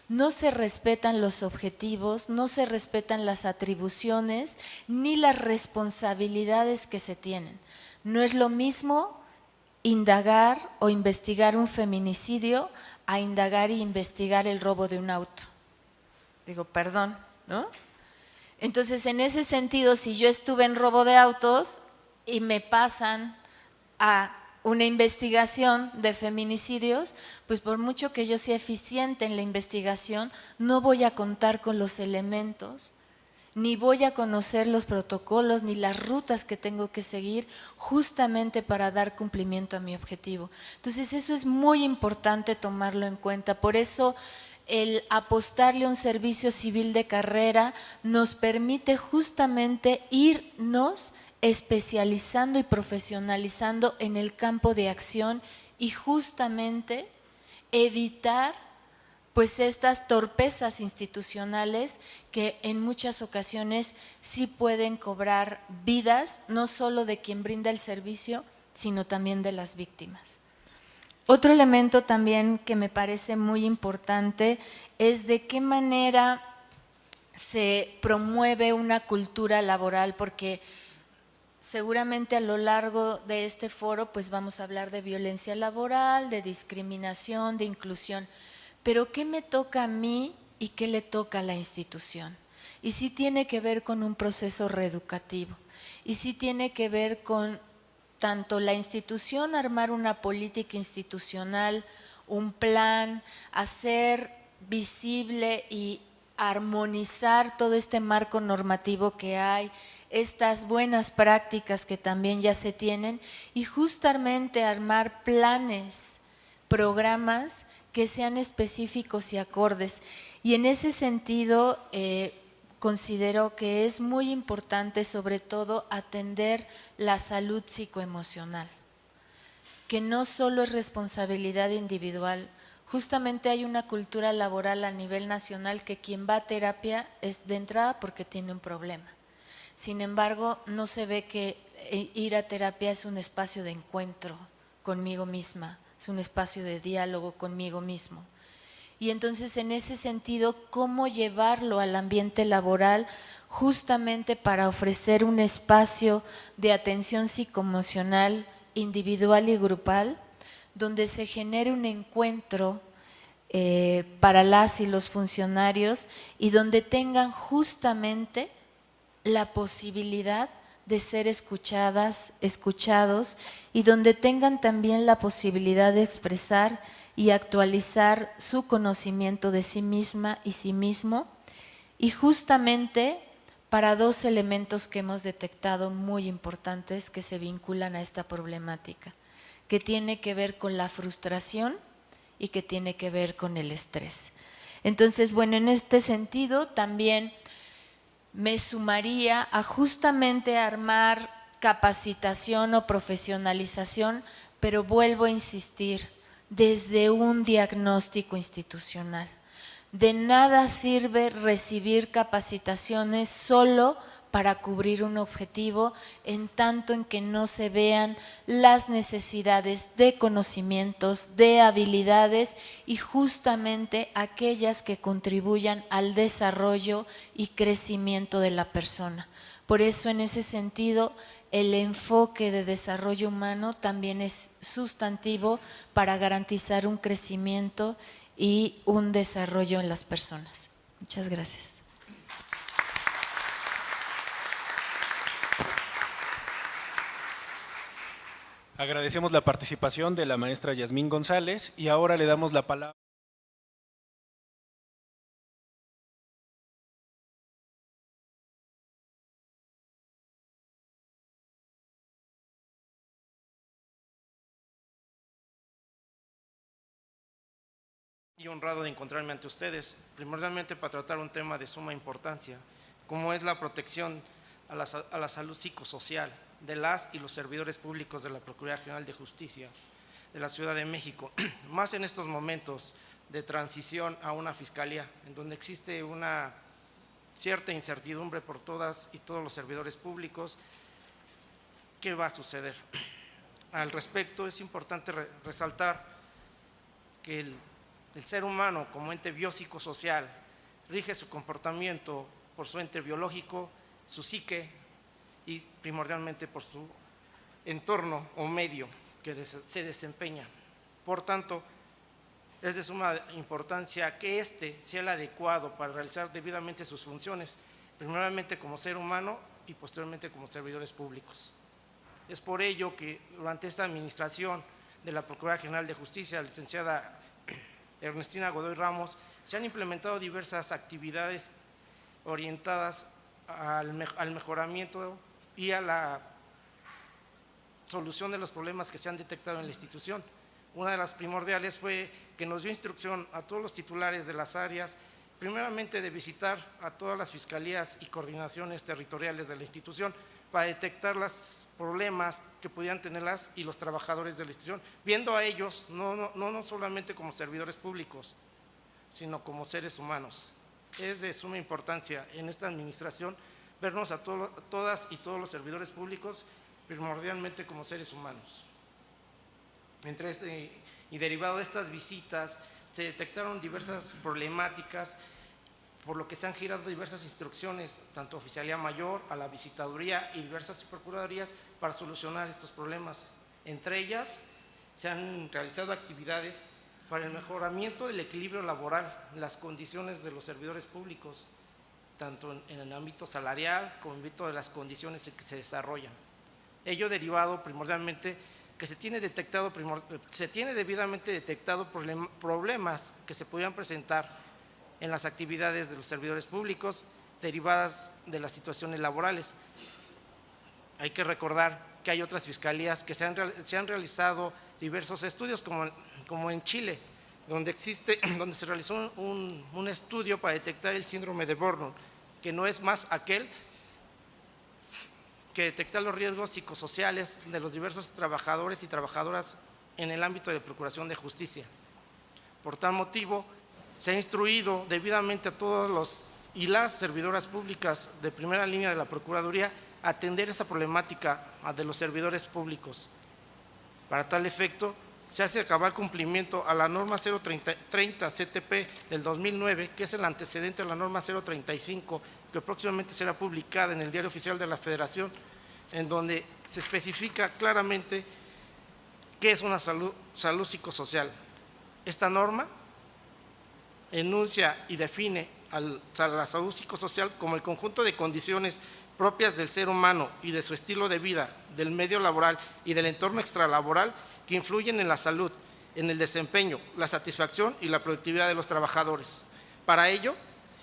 no se respetan los objetivos, no se respetan las atribuciones ni las responsabilidades que se tienen. No es lo mismo indagar o investigar un feminicidio a indagar e investigar el robo de un auto. Digo, perdón, ¿no? Entonces, en ese sentido, si yo estuve en robo de autos y me pasan a una investigación de feminicidios, pues por mucho que yo sea eficiente en la investigación, no voy a contar con los elementos, ni voy a conocer los protocolos, ni las rutas que tengo que seguir justamente para dar cumplimiento a mi objetivo. Entonces, eso es muy importante tomarlo en cuenta. Por eso, el apostarle a un servicio civil de carrera nos permite justamente irnos especializando y profesionalizando en el campo de acción y justamente evitar pues estas torpezas institucionales que en muchas ocasiones sí pueden cobrar vidas, no solo de quien brinda el servicio, sino también de las víctimas. Otro elemento también que me parece muy importante es de qué manera se promueve una cultura laboral, porque seguramente a lo largo de este foro pues vamos a hablar de violencia laboral, de discriminación, de inclusión, pero ¿qué me toca a mí y qué le toca a la institución? Y sí tiene que ver con un proceso reeducativo, y sí tiene que ver con tanto la institución armar una política institucional, un plan, hacer visible y armonizar todo este marco normativo que hay, estas buenas prácticas que también ya se tienen y justamente armar planes, programas que sean específicos y acordes. Y en ese sentido considero que es muy importante sobre todo atender la salud psicoemocional, que no solo es responsabilidad individual. Justamente hay una cultura laboral a nivel nacional que quien va a terapia es de entrada porque tiene un problema. Sin embargo, no se ve que ir a terapia es un espacio de encuentro conmigo misma, es un espacio de diálogo conmigo mismo. Y entonces, en ese sentido, ¿cómo llevarlo al ambiente laboral justamente para ofrecer un espacio de atención psicoemocional individual y grupal, donde se genere un encuentro para las y los funcionarios y donde tengan justamente la posibilidad de ser escuchadas, escuchados y donde tengan también la posibilidad de expresar y actualizar su conocimiento de sí misma y sí mismo, y justamente para dos elementos que hemos detectado muy importantes que se vinculan a esta problemática, que tiene que ver con la frustración y que tiene que ver con el estrés. Entonces, bueno, en este sentido también me sumaría a justamente armar capacitación o profesionalización, pero vuelvo a insistir, desde un diagnóstico institucional. De nada sirve recibir capacitaciones solo para cubrir un objetivo, en tanto en que no se vean las necesidades de conocimientos, de habilidades y justamente aquellas que contribuyan al desarrollo y crecimiento de la persona. Por eso, en ese sentido, el enfoque de desarrollo humano también es sustantivo para garantizar un crecimiento y un desarrollo en las personas. Muchas gracias. Agradecemos la participación de la maestra Yasmín González y ahora le damos la palabra. Y honrado de encontrarme ante ustedes, primordialmente para tratar un tema de suma importancia, como es la protección a la salud psicosocial de las y los servidores públicos de la Procuraduría General de Justicia de la Ciudad de México, más en estos momentos de transición a una fiscalía, en donde existe una cierta incertidumbre por todas y todos los servidores públicos. ¿Qué va a suceder? Al respecto, es importante resaltar que el ser humano como ente biopsicosocial rige su comportamiento por su ente biológico, su psique y primordialmente por su entorno o medio que se desempeña. Por tanto, es de suma importancia que éste sea el adecuado para realizar debidamente sus funciones, primeramente como ser humano y posteriormente como servidores públicos. Es por ello que durante esta administración de la Procuraduría General de Justicia, la licenciada Ernestina Godoy Ramos, se han implementado diversas actividades orientadas al mejoramiento y a la solución de los problemas que se han detectado en la institución. Una de las primordiales fue que nos dio instrucción a todos los titulares de las áreas, primeramente de visitar a todas las fiscalías y coordinaciones territoriales de la institución para detectar los problemas que pudieran tenerlas y los trabajadores de la institución, viendo a ellos no solamente como servidores públicos, sino como seres humanos. Es de suma importancia en esta administración vernos a todas y todos los servidores públicos primordialmente como seres humanos. Y derivado de estas visitas se detectaron diversas problemáticas, por lo que se han girado diversas instrucciones, tanto a Oficialía Mayor, a la Visitaduría y diversas procuradurías para solucionar estos problemas. Entre ellas, se han realizado actividades para el mejoramiento del equilibrio laboral, las condiciones de los servidores públicos, tanto en el ámbito salarial como en el ámbito de las condiciones en que se desarrollan. Ello derivado primordialmente que se tiene debidamente detectado problemas que se podían presentar en las actividades de los servidores públicos derivadas de las situaciones laborales. Hay que recordar que hay otras fiscalías que se han realizado diversos estudios, como en Chile, donde se realizó un estudio para detectar el síndrome de Burnout, que no es más aquel que detecta los riesgos psicosociales de los diversos trabajadores y trabajadoras en el ámbito de procuración de justicia. Por tal motivo, se ha instruido debidamente a todos los y las servidoras públicas de primera línea de la Procuraduría a atender esa problemática de los servidores públicos. Para tal efecto, se hace acabar cumplimiento a la norma 030 CTP del 2009, que es el antecedente a la norma 035, que próximamente será publicada en el Diario Oficial de la Federación, en donde se especifica claramente qué es una salud psicosocial. Esta norma enuncia y define a la salud psicosocial como el conjunto de condiciones propias del ser humano y de su estilo de vida, del medio laboral y del entorno extralaboral que influyen en la salud, en el desempeño, la satisfacción y la productividad de los trabajadores. Para ello,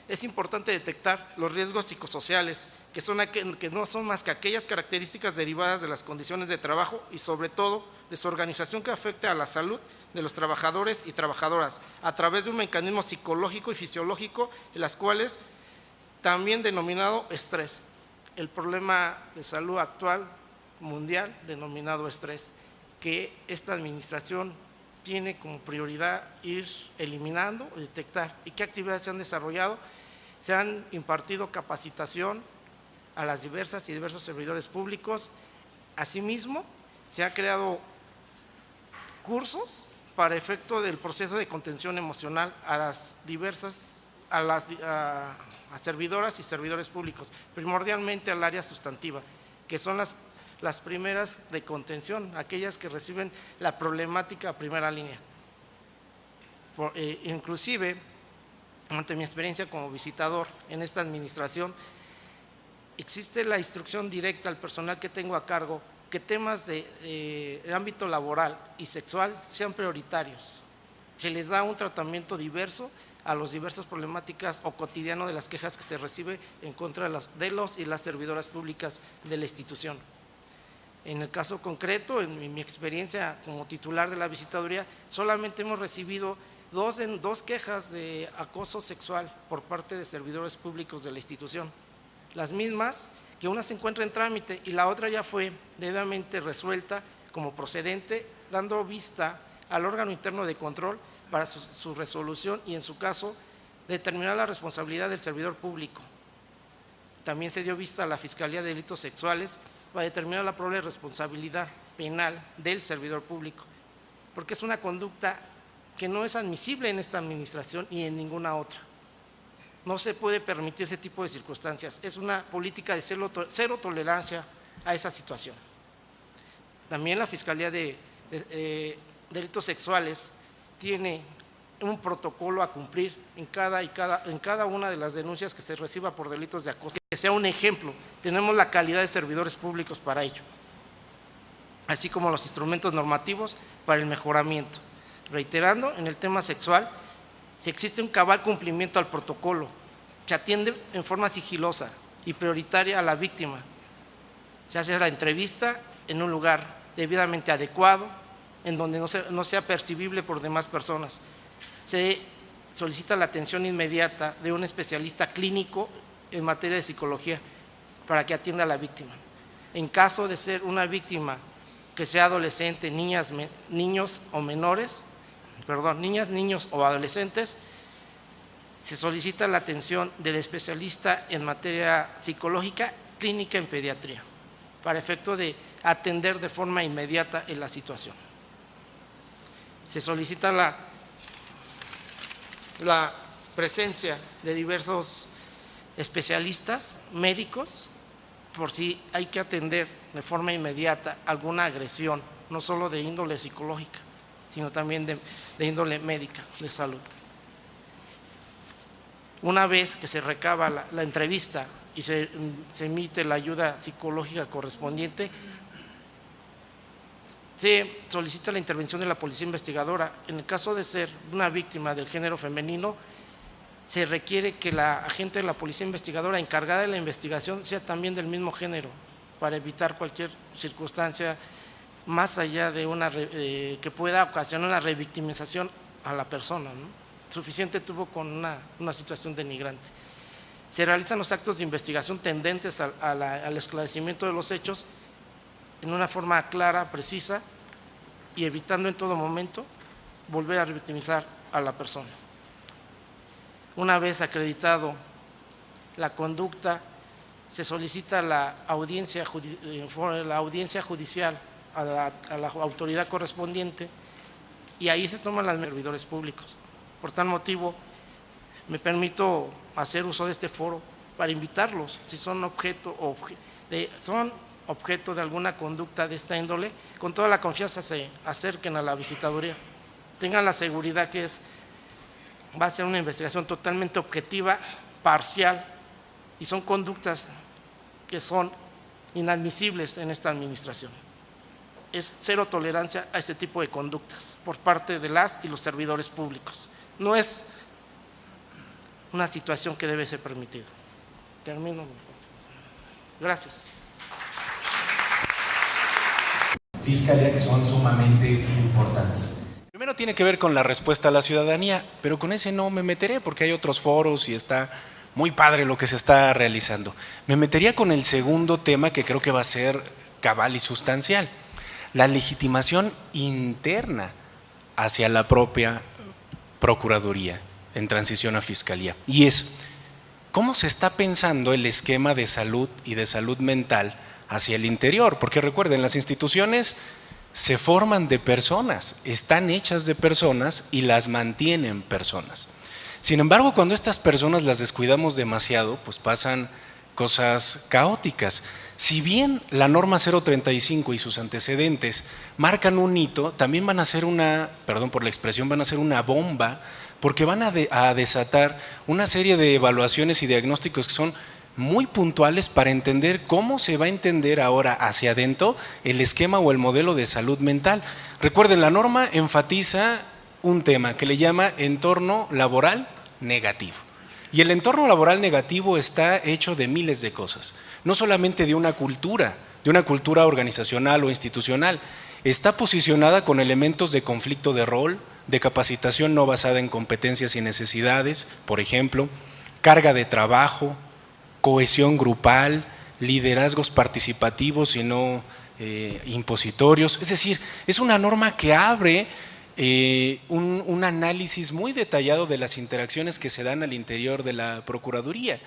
es importante detectar los riesgos psicosociales, que no son más que aquellas características derivadas de las condiciones de trabajo y sobre todo de su organización que afecta a la salud de los trabajadores y trabajadoras a través de un mecanismo psicológico y fisiológico, de las cuales también denominado estrés, el problema de salud actual mundial denominado estrés, que esta administración tiene como prioridad ir eliminando o detectar. ¿Y qué actividades se han desarrollado? Se han impartido capacitación a las diversas y diversos servidores públicos. Asimismo, se han creado cursos para efecto del proceso de contención emocional a las diversas, a servidoras y servidores públicos, primordialmente al área sustantiva, que son las primeras de contención, aquellas que reciben la problemática a primera línea. Inclusive, ante mi experiencia como visitador en esta administración, existe la instrucción directa al personal que tengo a cargo que temas de ámbito laboral y sexual sean prioritarios. Se les da un tratamiento diverso a las diversas problemáticas o cotidiano de las quejas que se recibe en contra de los y las servidoras públicas de la institución. En el caso concreto, en mi experiencia como titular de la visitaduría, solamente hemos recibido dos quejas de acoso sexual por parte de servidores públicos de la institución. Las mismas, que una se encuentra en trámite y la otra ya fue debidamente resuelta como procedente, dando vista al órgano interno de control para su resolución y en su caso determinar la responsabilidad del servidor público. También se dio vista a la Fiscalía de Delitos Sexuales para determinar la probable responsabilidad penal del servidor público, porque es una conducta que no es admisible en esta administración y en ninguna otra. No se puede permitir ese tipo de circunstancias, es una política de cero tolerancia a esa situación. También la Fiscalía de Delitos Sexuales tiene un protocolo a cumplir en cada una de las denuncias que se reciba por delitos de acoso, que sea un ejemplo. Tenemos la calidad de servidores públicos para ello, así como los instrumentos normativos para el mejoramiento. Reiterando, en el tema sexual, si existe un cabal cumplimiento al protocolo, se atiende en forma sigilosa y prioritaria a la víctima, se hace la entrevista en un lugar debidamente adecuado, en donde no sea percibible por demás personas. Se solicita la atención inmediata de un especialista clínico en materia de psicología para que atienda a la víctima. En caso de ser una víctima que sea adolescente, niñas, niños o adolescentes, se solicita la atención del especialista en materia psicológica clínica en pediatría para efecto de atender de forma inmediata en la situación. Se solicita la presencia de diversos especialistas médicos por si hay que atender de forma inmediata alguna agresión, no solo de índole psicológica, sino también de índole médica, de salud. Una vez que se recaba la entrevista y se emite la ayuda psicológica correspondiente, se solicita la intervención de la policía investigadora. En el caso de ser una víctima del género femenino, se requiere que la agente de la policía investigadora encargada de la investigación sea también del mismo género, para evitar cualquier circunstancia más allá de que pueda ocasionar una revictimización a la persona, ¿no? Suficiente tuvo con una situación denigrante. Se realizan los actos de investigación tendentes al esclarecimiento de los hechos en una forma clara, precisa y evitando en todo momento volver a revictimizar a la persona. Una vez acreditado la conducta, se solicita la audiencia judicial a la autoridad correspondiente y ahí se toman los servidores públicos. Por tal motivo, me permito hacer uso de este foro para invitarlos, si son objeto de alguna conducta de esta índole, con toda la confianza se acerquen a la visitaduría. Tengan la seguridad que va a ser una investigación totalmente objetiva, parcial, y son conductas que son inadmisibles en esta administración. Es cero tolerancia a ese tipo de conductas por parte de las y los servidores públicos. No es una situación que debe ser permitida. Termino. Gracias. Fiscalía, que son sumamente importantes. Primero primero tiene que ver con la respuesta a la ciudadanía, pero con ese no me meteré porque hay otros foros y está muy padre lo que se está realizando. Me metería con el segundo tema que creo que va a ser cabal y sustancial, la legitimación interna hacia la propia Procuraduría en transición a Fiscalía. Y es, ¿cómo se está pensando el esquema de salud y de salud mental hacia el interior? Porque recuerden, las instituciones se forman de personas, están hechas de personas y las mantienen personas. Sin embargo, cuando estas personas las descuidamos demasiado, pues pasan cosas caóticas. Si bien la norma 035 y sus antecedentes marcan un hito, también van a ser una, perdón por la expresión, van a ser una bomba, porque van a desatar una serie de evaluaciones y diagnósticos que son muy puntuales para entender cómo se va a entender ahora hacia adentro el esquema o el modelo de salud mental. Recuerden, la norma enfatiza un tema que le llama entorno laboral negativo. Y el entorno laboral negativo está hecho de miles de cosas, no solamente de una cultura organizacional o institucional, está posicionada con elementos de conflicto de rol, de capacitación no basada en competencias y necesidades, por ejemplo, carga de trabajo, cohesión grupal, liderazgos participativos y no impositorios. Es decir, es una norma que abre un análisis muy detallado de las interacciones que se dan al interior de la Procuraduría.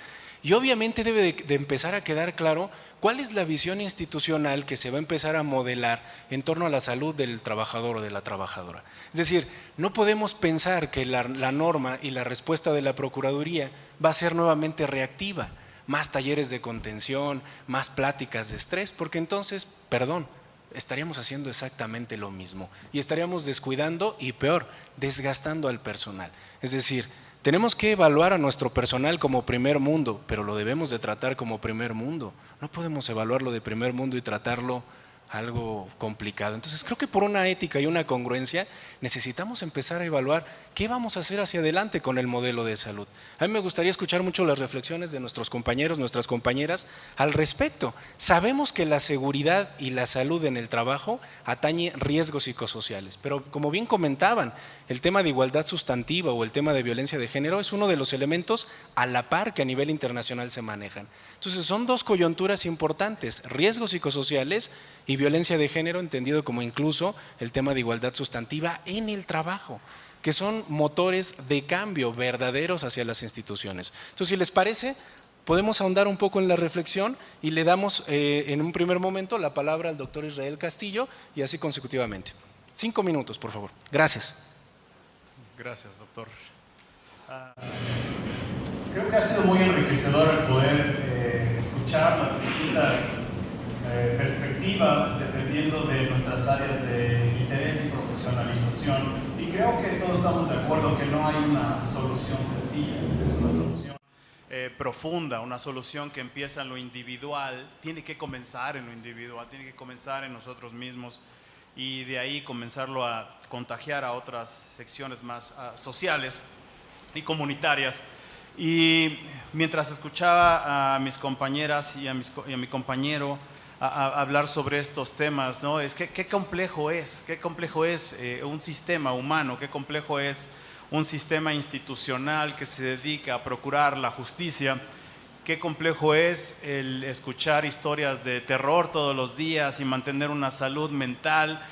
Y obviamente debe de empezar a quedar claro cuál es la visión institucional que se va a empezar a modelar en torno a la salud del trabajador o de la trabajadora. Es decir, no podemos pensar que la norma y la respuesta de la Procuraduría va a ser nuevamente reactiva, más talleres de contención, más pláticas de estrés, porque entonces, estaríamos haciendo exactamente lo mismo y estaríamos descuidando y peor, desgastando al personal. Es decir, tenemos que evaluar a nuestro personal como primer mundo, pero lo debemos de tratar como primer mundo. No podemos evaluarlo de primer mundo y tratarlo algo complicado. Entonces creo que por una ética y una congruencia necesitamos empezar a evaluar qué vamos a hacer hacia adelante con el modelo de salud. A mí me gustaría escuchar mucho las reflexiones de nuestros compañeros, nuestras compañeras al respecto. Sabemos que la seguridad y la salud en el trabajo atañe riesgos psicosociales, pero como bien comentaban, el tema de igualdad sustantiva o el tema de violencia de género es uno de los elementos a la par que a nivel internacional se manejan. Entonces son dos coyunturas importantes, riesgos psicosociales y violencia de género, entendido como incluso el tema de igualdad sustantiva en el trabajo, que son motores de cambio verdaderos hacia las instituciones. Entonces, si les parece, podemos ahondar un poco en la reflexión y le damos en un primer momento la palabra al doctor Israel Castillo y así consecutivamente. 5 minutos, por favor. Gracias. Gracias, doctor. Creo que ha sido muy enriquecedor el poder escuchar las distintas perspectivas dependiendo de nuestras áreas de interés y profesionalización. Y creo que todos estamos de acuerdo que no hay una solución sencilla, es una solución profunda, una solución que empieza en lo individual, tiene que comenzar en lo individual, tiene que comenzar en nosotros mismos y de ahí comenzarlo a contagiar a otras secciones más sociales y comunitarias. Y mientras escuchaba a mis compañeras y a mi compañero a hablar sobre estos temas, ¿no? Es que qué complejo es un sistema humano, qué complejo es un sistema institucional que se dedica a procurar la justicia, qué complejo es el escuchar historias de terror todos los días y mantener una salud mental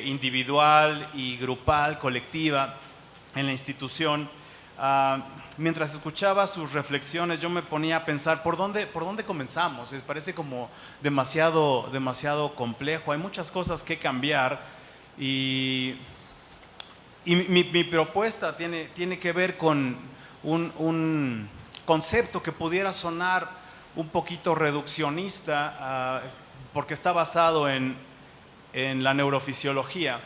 individual y grupal, colectiva en la institución. Mientras escuchaba sus reflexiones yo me ponía a pensar ¿por dónde comenzamos? Parece como demasiado complejo, hay muchas cosas que cambiar y mi propuesta tiene que ver con un concepto que pudiera sonar un poquito reduccionista porque está basado en la neurofisiología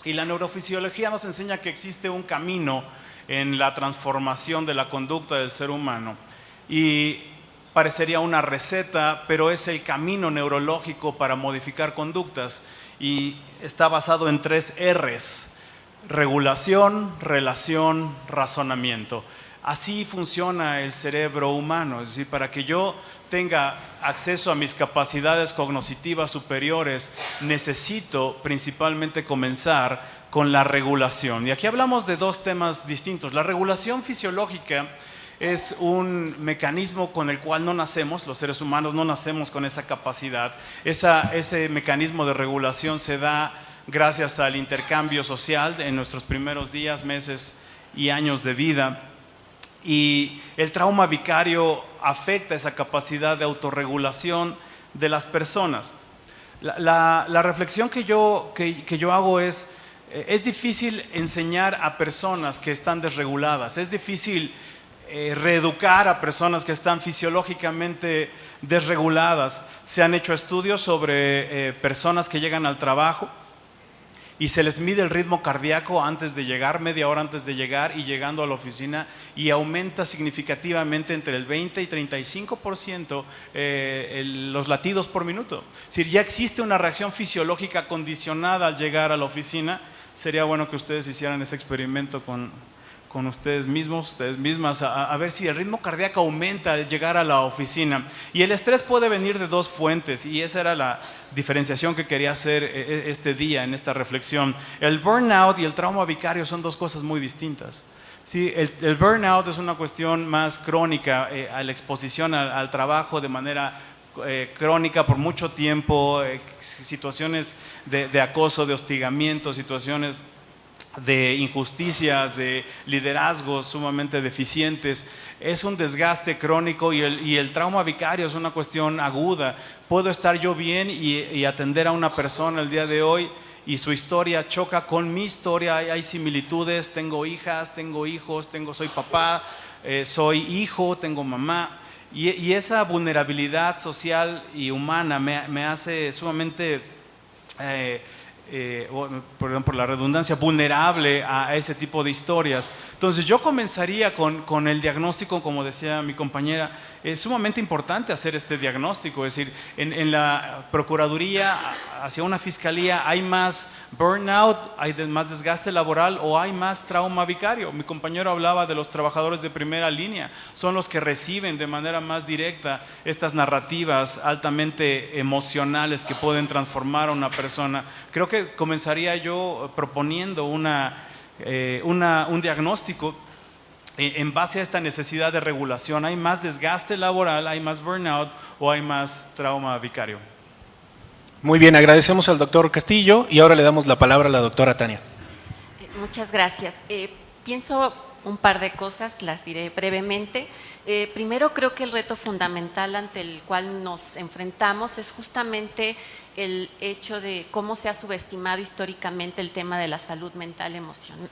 y la neurofisiología nos enseña que existe un camino en la transformación de la conducta del ser humano y parecería una receta, pero es el camino neurológico para modificar conductas y está basado en 3 R's: regulación, relación, razonamiento. así funciona el cerebro humano, es decir, para que yo tenga acceso a mis capacidades cognitivas superiores, necesito principalmente comenzar con la regulación. Y aquí hablamos de dos temas distintos. La regulación fisiológica es un mecanismo con el cual no nacemos, los seres humanos no nacemos con esa capacidad. Ese mecanismo de regulación se da gracias al intercambio social en nuestros primeros días, meses y años de vida. Y el trauma vicario afecta esa capacidad de autorregulación de las personas. La reflexión que yo hago es difícil enseñar a personas que están desreguladas, es difícil reeducar a personas que están fisiológicamente desreguladas. Se han hecho estudios sobre personas que llegan al trabajo y se les mide el ritmo cardíaco antes de llegar, media hora antes de llegar, y llegando a la oficina, y aumenta significativamente entre el 20 y 35% los latidos por minuto. Es decir, ya existe una reacción fisiológica condicionada al llegar a la oficina. Sería bueno que ustedes hicieran ese experimento con ustedes mismos, ustedes mismas, a ver si el ritmo cardíaco aumenta al llegar a la oficina. Y el estrés puede venir de dos fuentes, y esa era la diferenciación que quería hacer este día en esta reflexión. El burnout y el trauma vicario son dos cosas muy distintas. Sí, el burnout es una cuestión más crónica, a la exposición al trabajo de manera crónica por mucho tiempo, situaciones de acoso, de hostigamiento, situaciones de injusticias, de liderazgos sumamente deficientes. Es un desgaste crónico, y el trauma vicario es una cuestión aguda. Puedo estar yo bien y atender a una persona el día de hoy y su historia choca con mi historia, hay similitudes, tengo hijas, tengo hijos, soy papá, soy hijo, tengo mamá, y esa vulnerabilidad social y humana me hace sumamente perdón por la redundancia, vulnerable a ese tipo de historias. Entonces yo comenzaría con el diagnóstico, como decía mi compañera. Es sumamente importante hacer este diagnóstico, es decir, en la Procuraduría hacia una Fiscalía, ¿hay más burnout, hay más desgaste laboral o hay más trauma vicario? Mi compañero hablaba de los trabajadores de primera línea, son los que reciben de manera más directa estas narrativas altamente emocionales que pueden transformar a una persona. Creo que comenzaría yo proponiendo un diagnóstico en base a esta necesidad de regulación. ¿Hay más desgaste laboral, hay más burnout o hay más trauma vicario? Muy bien, agradecemos al doctor Castillo y ahora le damos la palabra a la doctora Tania. Muchas gracias. Pienso un par de cosas, las diré brevemente. Primero, creo que el reto fundamental ante el cual nos enfrentamos es justamente el hecho de cómo se ha subestimado históricamente el tema de la salud mental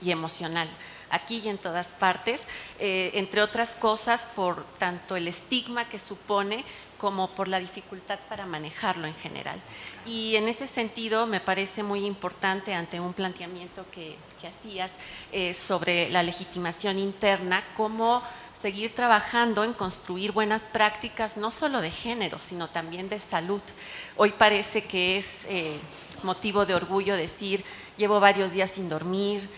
y emocional, aquí y en todas partes, entre otras cosas por tanto el estigma que supone como por la dificultad para manejarlo en general. Y en ese sentido me parece muy importante, ante un planteamiento que hacías sobre la legitimación interna, cómo seguir trabajando en construir buenas prácticas, no solo de género, sino también de salud. Hoy parece que es motivo de orgullo decir: llevo varios días sin dormir,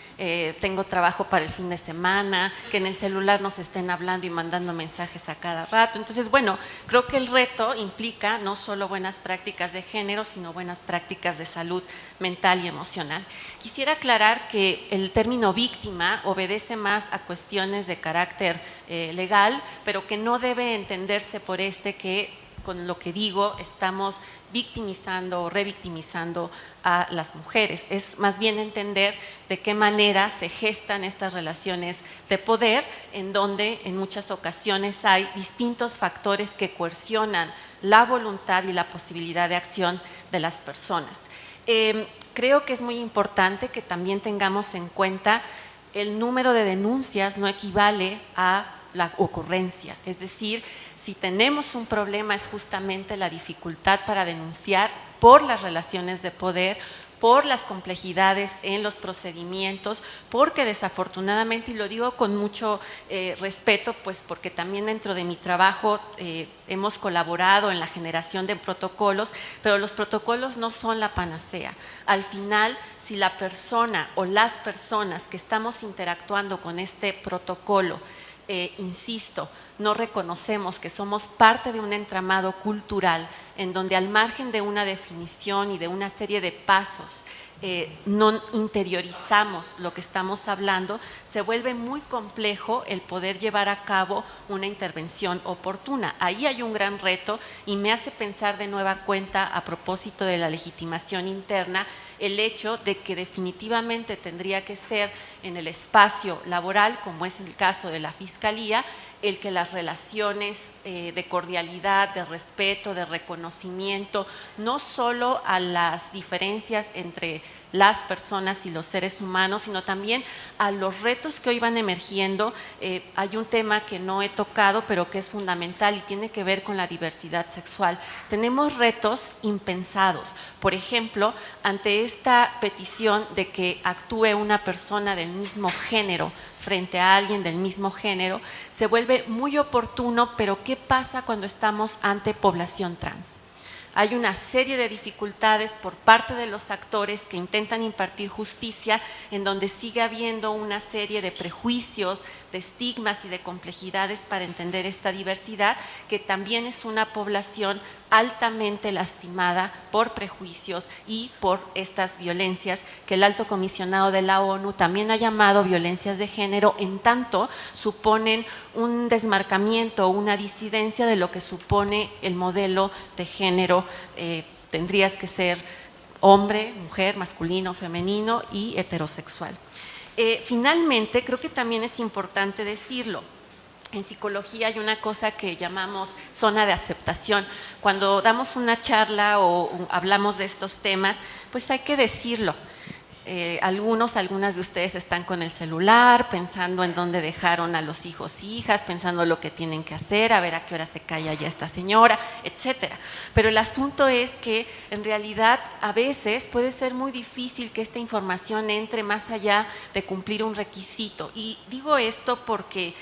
tengo trabajo para el fin de semana, que en el celular nos estén hablando y mandando mensajes a cada rato. Entonces, bueno, creo que el reto implica no solo buenas prácticas de género, sino buenas prácticas de salud mental y emocional. Quisiera aclarar que el término víctima obedece más a cuestiones de carácter legal, pero que no debe entenderse por que con lo que digo estamos victimizando o revictimizando a las mujeres. Es más bien entender de qué manera se gestan estas relaciones de poder, en donde en muchas ocasiones hay distintos factores que coercionan la voluntad y la posibilidad de acción de las personas. Creo que es muy importante que también tengamos en cuenta el número de denuncias no equivale a la ocurrencia, es decir, si tenemos un problema es justamente la dificultad para denunciar por las relaciones de poder, por las complejidades en los procedimientos, porque desafortunadamente, y lo digo con mucho respeto, pues porque también dentro de mi trabajo hemos colaborado en la generación de protocolos, pero los protocolos no son la panacea. Al final, si la persona o las personas que estamos interactuando con este protocolo insisto, no reconocemos que somos parte de un entramado cultural en donde al margen de una definición y de una serie de pasos no interiorizamos lo que estamos hablando, se vuelve muy complejo el poder llevar a cabo una intervención oportuna. Ahí hay un gran reto y me hace pensar de nueva cuenta, a propósito de la legitimación interna, el hecho de que definitivamente tendría que ser en el espacio laboral, como es el caso de la Fiscalía, el que las relaciones de cordialidad, de respeto, de reconocimiento, no solo a las diferencias entre las personas y los seres humanos, sino también a los retos que hoy van emergiendo. Hay un tema que no he tocado, pero que es fundamental y tiene que ver con la diversidad sexual. Tenemos retos impensados. Por ejemplo, ante esta petición de que actúe una persona del mismo género frente a alguien del mismo género, se vuelve muy oportuno, pero ¿qué pasa cuando estamos ante población trans? Hay una serie de dificultades por parte de los actores que intentan impartir justicia, en donde sigue habiendo una serie de prejuicios, de estigmas y de complejidades para entender esta diversidad, que también es una población altamente lastimada por prejuicios y por estas violencias que el Alto Comisionado de la ONU también ha llamado violencias de género, en tanto suponen un desmarcamiento o una disidencia de lo que supone el modelo de género. Tendrías que ser hombre, mujer, masculino, femenino y heterosexual. Finalmente, creo que también es importante decirlo. En psicología hay una cosa que llamamos zona de aceptación. Cuando damos una charla o hablamos de estos temas, pues hay que decirlo. Algunas de ustedes están con el celular, pensando en dónde dejaron a los hijos e hijas, pensando lo que tienen que hacer, a ver a qué hora se calla ya esta señora, etcétera. Pero el asunto es que en realidad a veces puede ser muy difícil que esta información entre más allá de cumplir un requisito. Y digo esto porque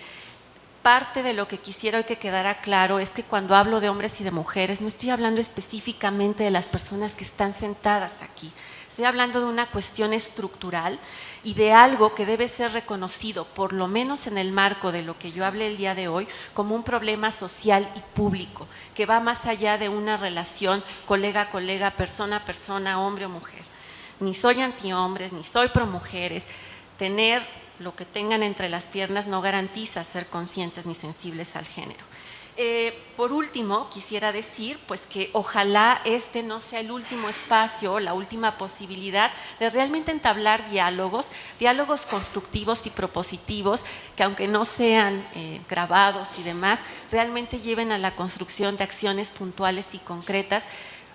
parte de lo que quisiera hoy que quedara claro es que cuando hablo de hombres y de mujeres, no estoy hablando específicamente de las personas que están sentadas aquí. Estoy hablando de una cuestión estructural y de algo que debe ser reconocido, por lo menos en el marco de lo que yo hablé el día de hoy, como un problema social y público, que va más allá de una relación colega a colega, persona a persona, hombre o mujer. Ni soy antihombres, ni soy pro mujeres. Tener lo que tengan entre las piernas no garantiza ser conscientes ni sensibles al género. Por último, quisiera decir pues que ojalá este no sea el último espacio, la última posibilidad de realmente entablar diálogos constructivos y propositivos que, aunque no sean grabados y demás, realmente lleven a la construcción de acciones puntuales y concretas.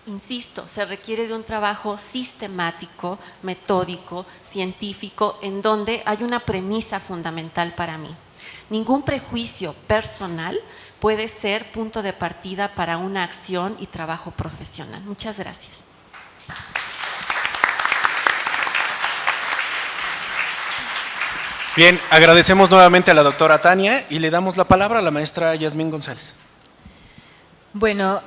Insisto, se requiere de un trabajo sistemático, metódico, científico, en donde hay una premisa fundamental para mí. Ningún prejuicio personal puede ser punto de partida para una acción y trabajo profesional. Muchas gracias. Bien, agradecemos nuevamente a la doctora Tania y le damos la palabra a la maestra Yasmín González. Bueno,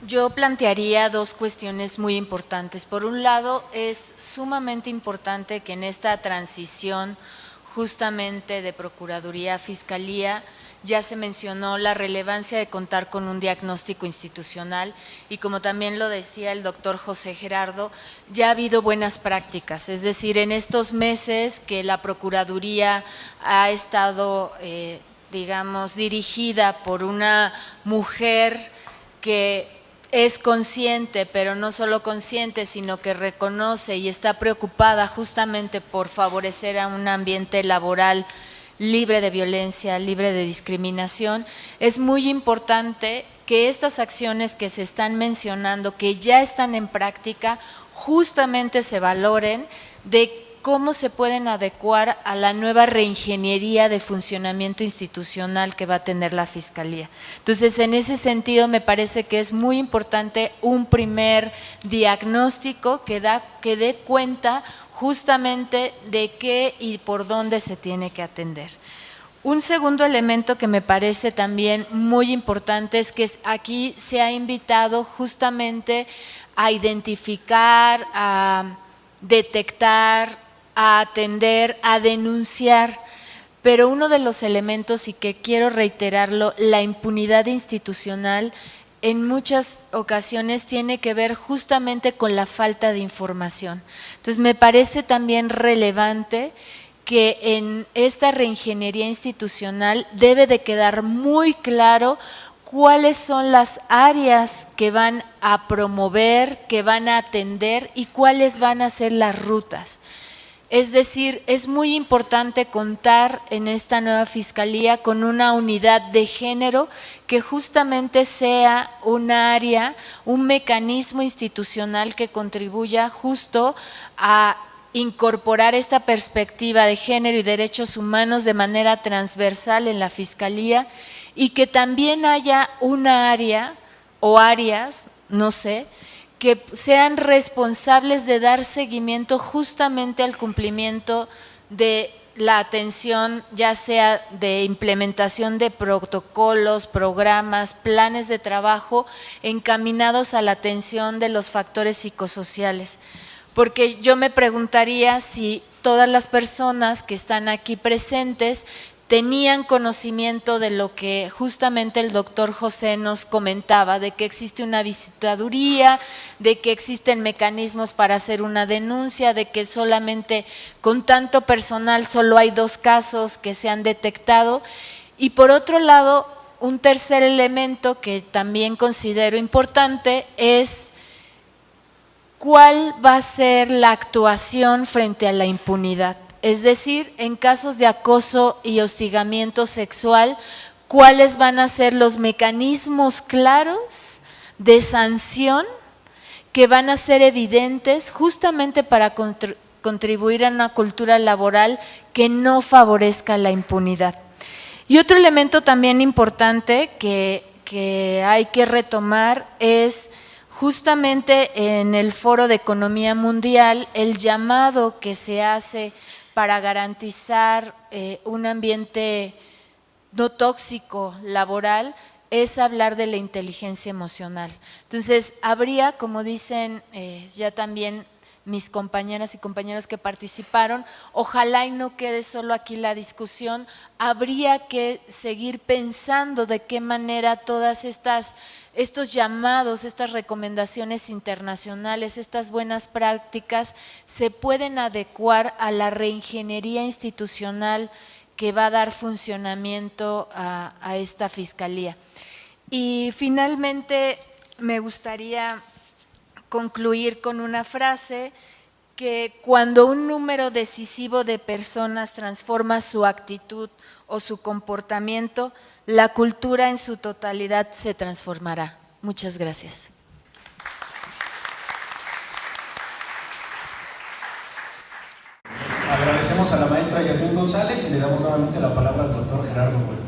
yo plantearía dos cuestiones muy importantes. Por un lado, es sumamente importante que en esta transición justamente de Procuraduría a Fiscalía ya se mencionó la relevancia de contar con un diagnóstico institucional y, como también lo decía el doctor José Gerardo, ya ha habido buenas prácticas. Es decir, en estos meses que la Procuraduría ha estado, digamos, dirigida por una mujer que es consciente, pero no solo consciente, sino que reconoce y está preocupada justamente por favorecer a un ambiente laboral libre de violencia, libre de discriminación. Es muy importante que estas acciones que se están mencionando, que ya están en práctica, justamente se valoren de cómo se pueden adecuar a la nueva reingeniería de funcionamiento institucional que va a tener la Fiscalía. Entonces, en ese sentido, me parece que es muy importante un primer diagnóstico que dé cuenta justamente de qué y por dónde se tiene que atender. Un segundo elemento que me parece también muy importante es que aquí se ha invitado justamente a identificar, a detectar, a atender, a denunciar, pero uno de los elementos, y que quiero reiterarlo, la impunidad institucional en muchas ocasiones tiene que ver justamente con la falta de información. Entonces, me parece también relevante que en esta reingeniería institucional debe de quedar muy claro cuáles son las áreas que van a promover, que van a atender y cuáles van a ser las rutas. Es decir, es muy importante contar en esta nueva fiscalía con una unidad de género que justamente sea un área, un mecanismo institucional que contribuya justo a incorporar esta perspectiva de género y derechos humanos de manera transversal en la fiscalía, y que también haya una área o áreas, no sé, que sean responsables de dar seguimiento justamente al cumplimiento de la atención, ya sea de implementación de protocolos, programas, planes de trabajo encaminados a la atención de los factores psicosociales. Porque yo me preguntaría si todas las personas que están aquí presentes tenían conocimiento de lo que justamente el doctor José nos comentaba, de que existe una visitaduría, de que existen mecanismos para hacer una denuncia, de que solamente con tanto personal solo hay 2 casos que se han detectado. Y por otro lado, un tercer elemento que también considero importante es cuál va a ser la actuación frente a la impunidad. Es decir, en casos de acoso y hostigamiento sexual, ¿cuáles van a ser los mecanismos claros de sanción que van a ser evidentes justamente para contribuir a una cultura laboral que no favorezca la impunidad? Y otro elemento también importante que hay que retomar es justamente en el Foro de Economía Mundial el llamado que se hace para garantizar un ambiente no tóxico laboral, es hablar de la inteligencia emocional. Entonces, habría, como dicen ya también mis compañeras y compañeros que participaron, ojalá y no quede solo aquí la discusión, habría que seguir pensando de qué manera todas estos llamados, estas recomendaciones internacionales, estas buenas prácticas se pueden adecuar a la reingeniería institucional que va a dar funcionamiento a esta fiscalía. Y finalmente me gustaría concluir con una frase que cuando un número decisivo de personas transforma su actitud o su comportamiento, la cultura en su totalidad se transformará. Muchas gracias. Agradecemos a la maestra Yasmín González y le damos nuevamente la palabra al doctor Gerardo Bueno.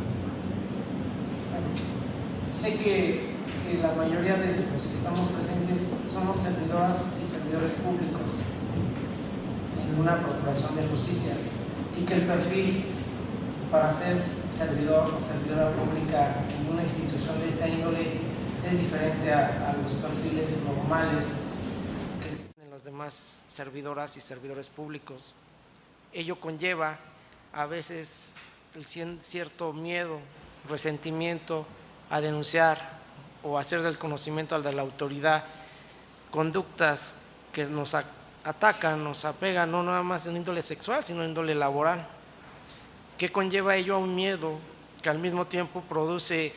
Sé que la mayoría de los que estamos presentes somos servidoras y servidores públicos en una procuración de justicia, y que el perfil para ser servidor o servidora pública en una institución de esta índole es diferente a los perfiles normales que existen en las demás servidoras y servidores públicos. Ello conlleva a veces cierto miedo, resentimiento a denunciar o hacer del conocimiento de la autoridad conductas que nos atacan, nos apegan, no nada más en índole sexual, sino en índole laboral. ¿Qué conlleva ello a un miedo que al mismo tiempo produce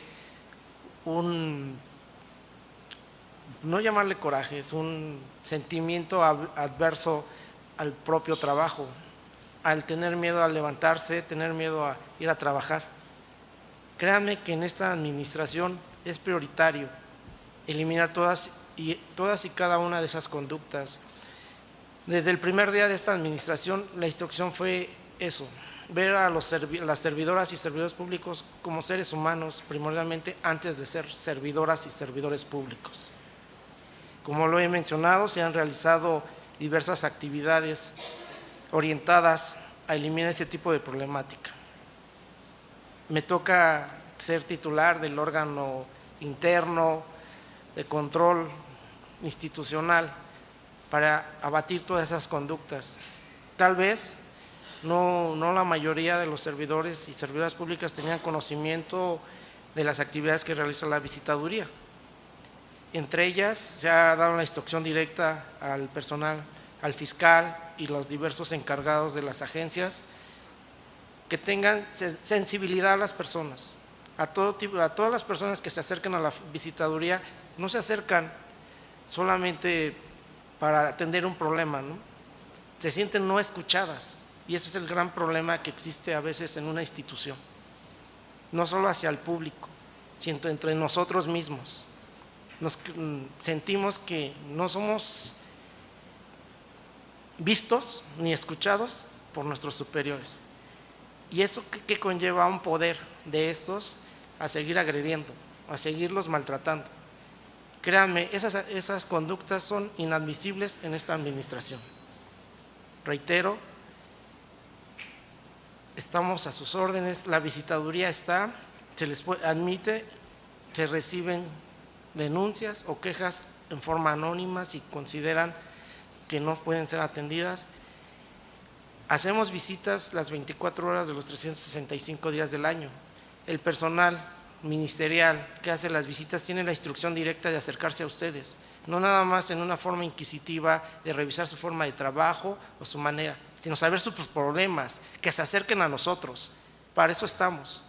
no llamarle coraje, es un sentimiento adverso al propio trabajo, al tener miedo a levantarse, tener miedo a ir a trabajar? Créanme que en esta administración es prioritario eliminar todas y cada una de esas conductas. Desde el primer día de esta administración, la instrucción fue eso: ver a las servidoras y servidores públicos como seres humanos primordialmente, antes de ser servidoras y servidores públicos. Como lo he mencionado, se han realizado diversas actividades orientadas a eliminar ese tipo de problemática. Me toca ser titular del órgano interno de control institucional para abatir todas esas conductas. Tal vez no la mayoría de los servidores y servidoras públicas tenían conocimiento de las actividades que realiza la visitaduría. Entre ellas se ha dado la instrucción directa al personal, al fiscal y los diversos encargados de las agencias que tengan sensibilidad a las personas, a todas las personas que se acercan a la visitaduría. No se acercan solamente para atender un problema, ¿no? Se sienten no escuchadas, y ese es el gran problema que existe a veces en una institución, no solo hacia el público, sino entre nosotros mismos. Nos sentimos que no somos vistos ni escuchados por nuestros superiores, y eso que conlleva un poder de estos a seguir agrediendo, a seguirlos maltratando. Créanme, esas conductas son inadmisibles en esta administración. Reitero, estamos a sus órdenes, la visitaduría está, se les admite, se reciben denuncias o quejas en forma anónima si consideran que no pueden ser atendidas. Hacemos visitas las 24 horas de los 365 días del año. El personal ministerial que hace las visitas tiene la instrucción directa de acercarse a ustedes, no nada más en una forma inquisitiva de revisar su forma de trabajo o su manera, sino saber sus problemas, que se acerquen a nosotros. Para eso estamos,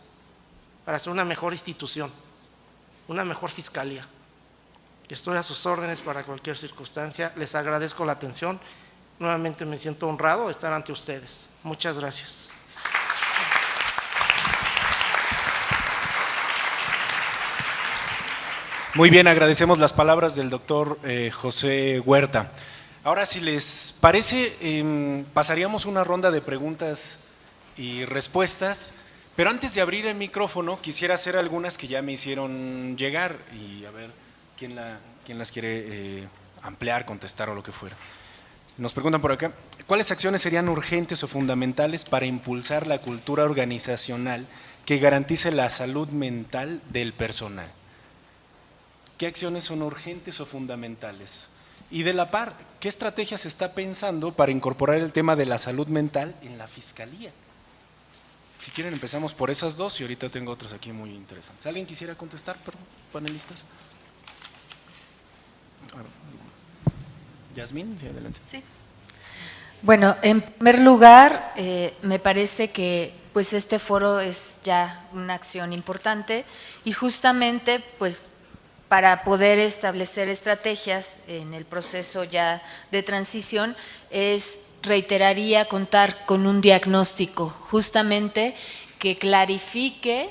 para hacer una mejor institución, una mejor fiscalía. Estoy a sus órdenes para cualquier circunstancia. Les agradezco la atención. Nuevamente me siento honrado de estar ante ustedes. Muchas gracias. Muy bien, agradecemos las palabras del doctor José Huerta. Ahora, si les parece, pasaríamos una ronda de preguntas y respuestas, pero antes de abrir el micrófono quisiera hacer algunas que ya me hicieron llegar y a ver quién las quiere ampliar, contestar o lo que fuera. Nos preguntan por acá, ¿cuáles acciones serían urgentes o fundamentales para impulsar la cultura organizacional que garantice la salud mental del personal? ¿Qué acciones son urgentes o fundamentales? Y de la par, ¿qué estrategias se está pensando para incorporar el tema de la salud mental en la fiscalía? Si quieren empezamos por esas dos y ahorita tengo otras aquí muy interesantes. ¿Alguien quisiera contestar, panelistas? Yasmín, sí, adelante. Sí. Bueno, en primer lugar, me parece que pues este foro es ya una acción importante y justamente pues para poder establecer estrategias en el proceso ya de transición reiteraría contar con un diagnóstico justamente que clarifique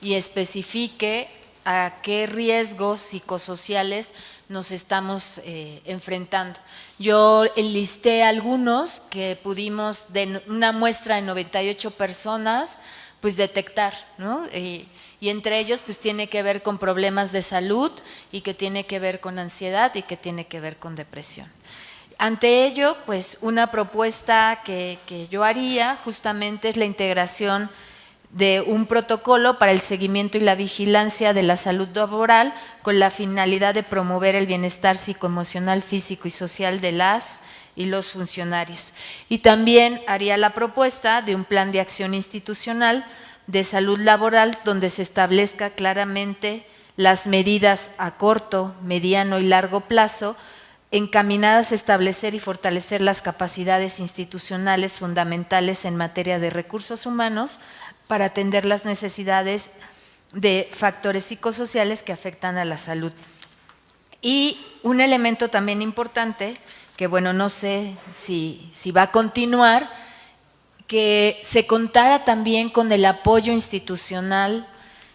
y especifique a qué riesgos psicosociales nos estamos enfrentando. Yo enlisté algunos que pudimos de una muestra de 98 personas pues detectar, ¿no? Y entre ellos pues tiene que ver con problemas de salud y que tiene que ver con ansiedad y que tiene que ver con depresión. Ante ello, pues una propuesta que yo haría justamente es la integración de un protocolo para el seguimiento y la vigilancia de la salud laboral con la finalidad de promover el bienestar psicoemocional, físico y social de las y los funcionarios. Y también haría la propuesta de un plan de acción institucional de salud laboral donde se establezca claramente las medidas a corto, mediano y largo plazo encaminadas a establecer y fortalecer las capacidades institucionales fundamentales en materia de recursos humanos para atender las necesidades de factores psicosociales que afectan a la salud. Y un elemento también importante, que bueno, no sé si va a continuar, que se contara también con el apoyo institucional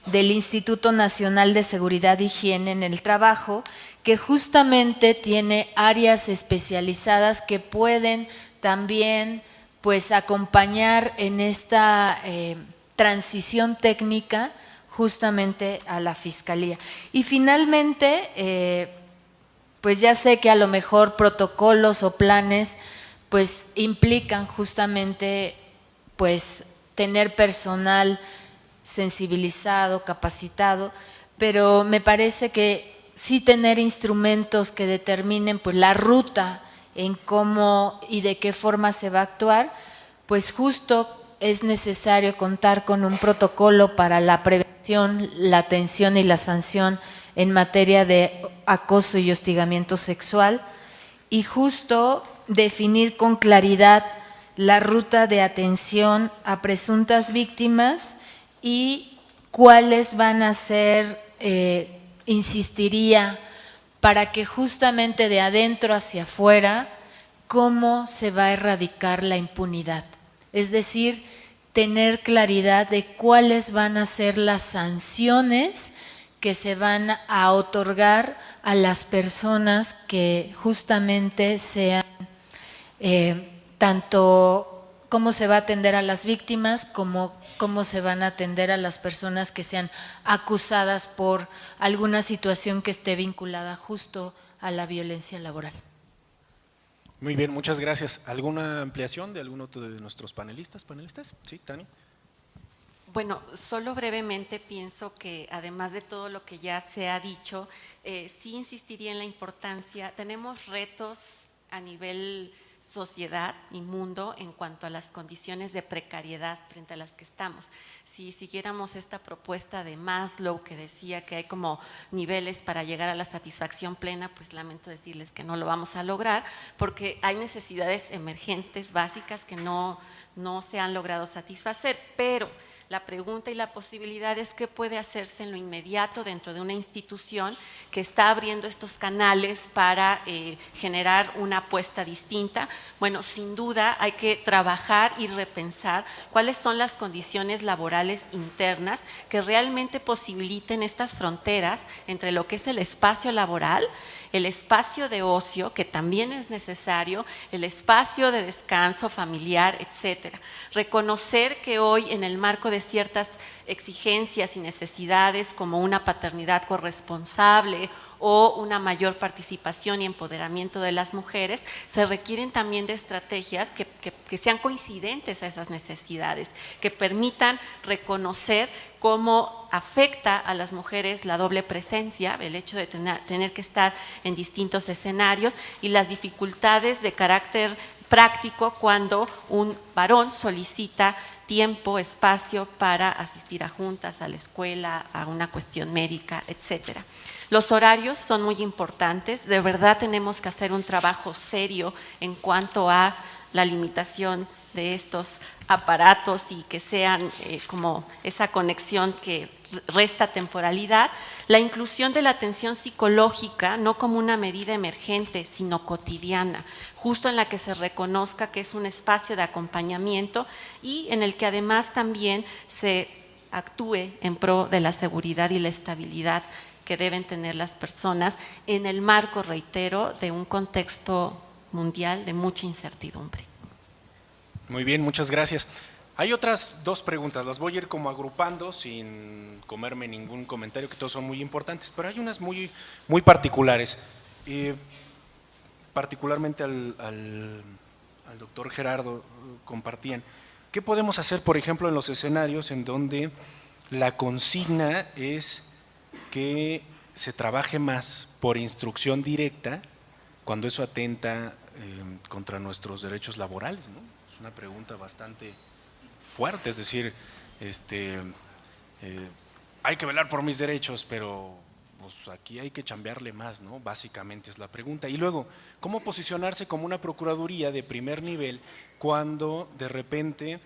del Instituto Nacional de Seguridad e Higiene en el Trabajo, que justamente tiene áreas especializadas que pueden también pues acompañar en esta transición técnica justamente a la Fiscalía. Y finalmente, pues ya sé que a lo mejor protocolos o planes pues implican justamente pues tener personal sensibilizado, capacitado, pero me parece que sí tener instrumentos que determinen pues la ruta en cómo y de qué forma se va a actuar, pues justo es necesario contar con un protocolo para la prevención, la atención y la sanción en materia de acoso y hostigamiento sexual, y justo definir con claridad la ruta de atención a presuntas víctimas y cuáles van a ser, insistiría, para que justamente de adentro hacia afuera, cómo se va a erradicar la impunidad. Es decir, tener claridad de cuáles van a ser las sanciones que se van a otorgar a las personas que justamente sean, tanto cómo se va a atender a las víctimas como cómo se van a atender a las personas que sean acusadas por alguna situación que esté vinculada justo a la violencia laboral. Muy bien, muchas gracias. ¿Alguna ampliación de algún otro de nuestros panelistas? Sí, Tani. Bueno, solo brevemente pienso que además de todo lo que ya se ha dicho, sí insistiría en la importancia, tenemos retos a nivel sociedad y mundo en cuanto a las condiciones de precariedad frente a las que estamos. Si siguiéramos esta propuesta de Maslow que decía que hay como niveles para llegar a la satisfacción plena, pues lamento decirles que no lo vamos a lograr porque hay necesidades emergentes básicas que no se han logrado satisfacer, pero la pregunta y la posibilidad es qué puede hacerse en lo inmediato dentro de una institución que está abriendo estos canales para generar una apuesta distinta. Bueno, sin duda hay que trabajar y repensar cuáles son las condiciones laborales internas que realmente posibiliten estas fronteras entre lo que es el espacio laboral, el espacio de ocio, que también es necesario, el espacio de descanso familiar, etcétera. Reconocer que hoy en el marco de ciertas exigencias y necesidades como una paternidad corresponsable o una mayor participación y empoderamiento de las mujeres, se requieren también de estrategias que sean coincidentes a esas necesidades, que permitan reconocer cómo afecta a las mujeres la doble presencia, el hecho de tener que estar en distintos escenarios y las dificultades de carácter práctico cuando un varón solicita tiempo, espacio para asistir a juntas, a la escuela, a una cuestión médica, etcétera. Los horarios son muy importantes, de verdad tenemos que hacer un trabajo serio en cuanto a la limitación de estos aparatos y que sean como esa conexión que resta temporalidad. La inclusión de la atención psicológica no como una medida emergente, sino cotidiana, justo en la que se reconozca que es un espacio de acompañamiento y en el que además también se actúe en pro de la seguridad y la estabilidad que deben tener las personas en el marco, reitero, de un contexto mundial de mucha incertidumbre. Muy bien, muchas gracias. Hay otras dos preguntas, las voy a ir como agrupando sin comerme ningún comentario, que todos son muy importantes, pero hay unas muy particulares. Particularmente al doctor Gerardo compartían. ¿Qué podemos hacer, por ejemplo, en los escenarios en donde la consigna es que se trabaje más por instrucción directa cuando eso atenta contra nuestros derechos laborales, ¿no? Es una pregunta bastante fuerte, es decir, hay que velar por mis derechos, pero pues aquí hay que chambearle más, ¿no? Básicamente es la pregunta. Y luego, ¿cómo posicionarse como una procuraduría de primer nivel cuando de repente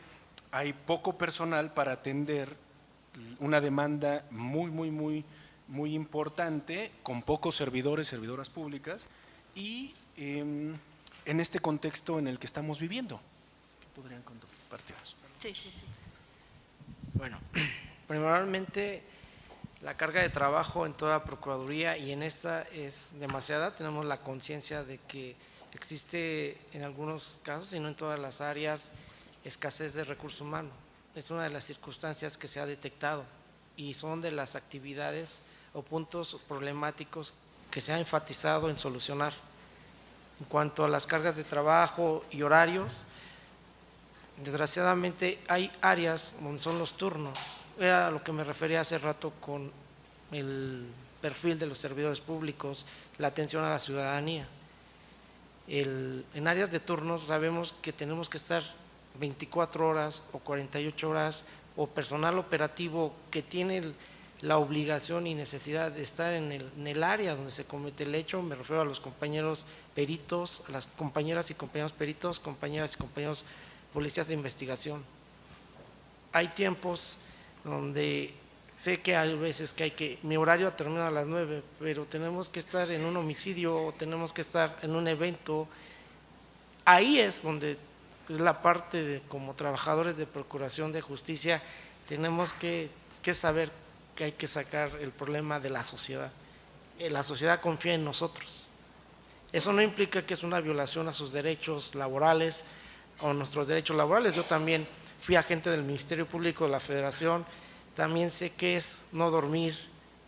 hay poco personal para atender una demanda muy importante, con pocos servidores, servidoras públicas, y en este contexto en el que estamos viviendo? ¿Qué podrían compartirnos? Sí. Bueno, primeramente la carga de trabajo en toda Procuraduría y en esta es demasiada. Tenemos la conciencia de que existe en algunos casos, y no en todas las áreas, escasez de recursos humanos. Es una de las circunstancias que se ha detectado y son de las actividades o puntos problemáticos que se ha enfatizado en solucionar. En cuanto a las cargas de trabajo y horarios, desgraciadamente hay áreas donde son los turnos. Era a lo que me refería hace rato con el perfil de los servidores públicos, la atención a la ciudadanía. En áreas de turnos sabemos que tenemos que estar 24 horas o 48 horas, o personal operativo que tiene la obligación y necesidad de estar en el área donde se comete el hecho. Me refiero a los compañeros peritos, a las compañeras y compañeros peritos, compañeras y compañeros policías de investigación. Hay tiempos donde sé que hay veces que mi horario termina a las 9, pero tenemos que estar en un homicidio o tenemos que estar en un evento. Ahí es donde es la parte de, como trabajadores de procuración de justicia, tenemos que saber que hay que sacar el problema de la sociedad. La sociedad confía en nosotros. Eso no implica que es una violación a sus derechos laborales o nuestros derechos laborales. Yo también fui agente del Ministerio Público de la Federación, también sé qué es no dormir,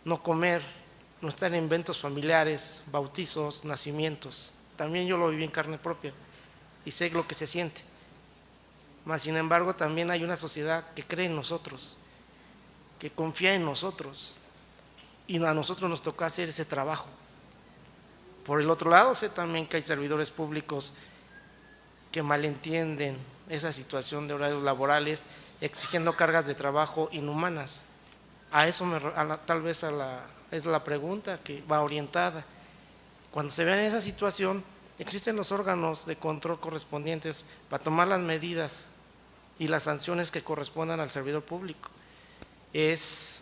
no comer, no estar en eventos familiares, bautizos, nacimientos. También yo lo viví en carne propia y sé lo que se siente. Mas, sin embargo, también hay una sociedad que cree en nosotros, que confía en nosotros, y a nosotros nos toca hacer ese trabajo. Por el otro lado, sé también que hay servidores públicos que malentienden esa situación de horarios laborales, exigiendo cargas de trabajo inhumanas. A eso tal vez es la pregunta que va orientada. Cuando se vean en esa situación, existen los órganos de control correspondientes para tomar las medidas y las sanciones que correspondan al servidor público.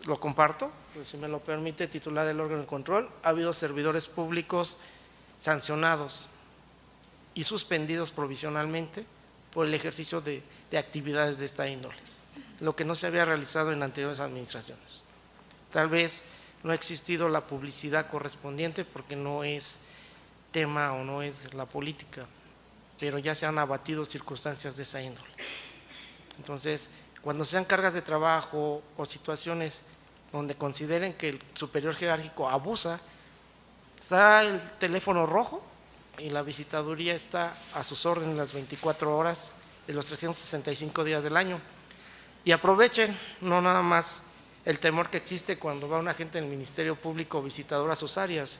Lo comparto, pues, si me lo permite, titular del órgano de control. Ha habido servidores públicos sancionados y suspendidos provisionalmente por el ejercicio de actividades de esta índole, lo que no se había realizado en anteriores administraciones. Tal vez no ha existido la publicidad correspondiente porque no es tema o no es la política, pero ya se han abatido circunstancias de esa índole. Entonces, cuando sean cargas de trabajo o situaciones donde consideren que el superior jerárquico abusa, está el teléfono rojo y la visitaduría está a sus órdenes las 24 horas de los 365 días del año. Y aprovechen, no nada más el temor que existe cuando va un agente del Ministerio Público visitador a sus áreas,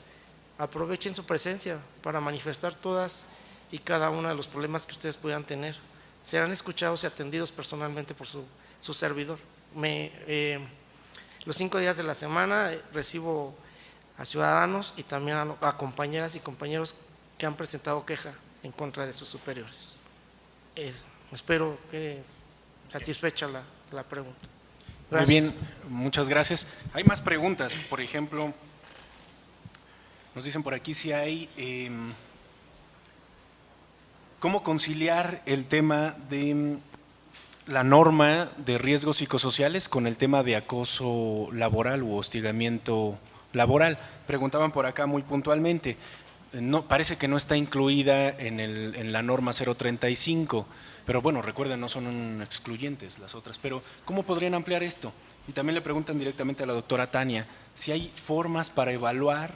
aprovechen su presencia para manifestar todas y cada uno de los problemas que ustedes puedan tener. Serán escuchados y atendidos personalmente por su servidor. Los 5 días de la semana recibo a ciudadanos y también a compañeras y compañeros que han presentado queja en contra de sus superiores. Espero que satisfecha la pregunta. Gracias. Muy bien, muchas gracias. Hay más preguntas, por ejemplo, nos dicen por aquí si hay cómo conciliar el tema de la norma de riesgos psicosociales con el tema de acoso laboral u hostigamiento laboral. Preguntaban por acá muy puntualmente. Parece que no está incluida en la norma 035, pero bueno, recuerden, no son excluyentes las otras, pero ¿cómo podrían ampliar esto? Y también le preguntan directamente a la doctora Tania si hay formas para evaluar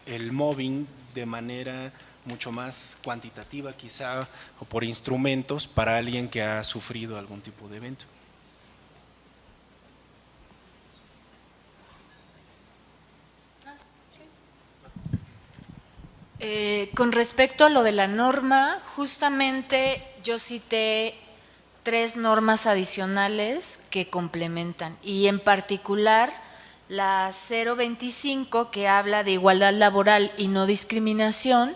el mobbing de manera mucho más cuantitativa quizá, o por instrumentos para alguien que ha sufrido algún tipo de evento. Con respecto a lo de la norma, justamente yo cité 3 normas adicionales que complementan, y en particular la 025, que habla de igualdad laboral y no discriminación,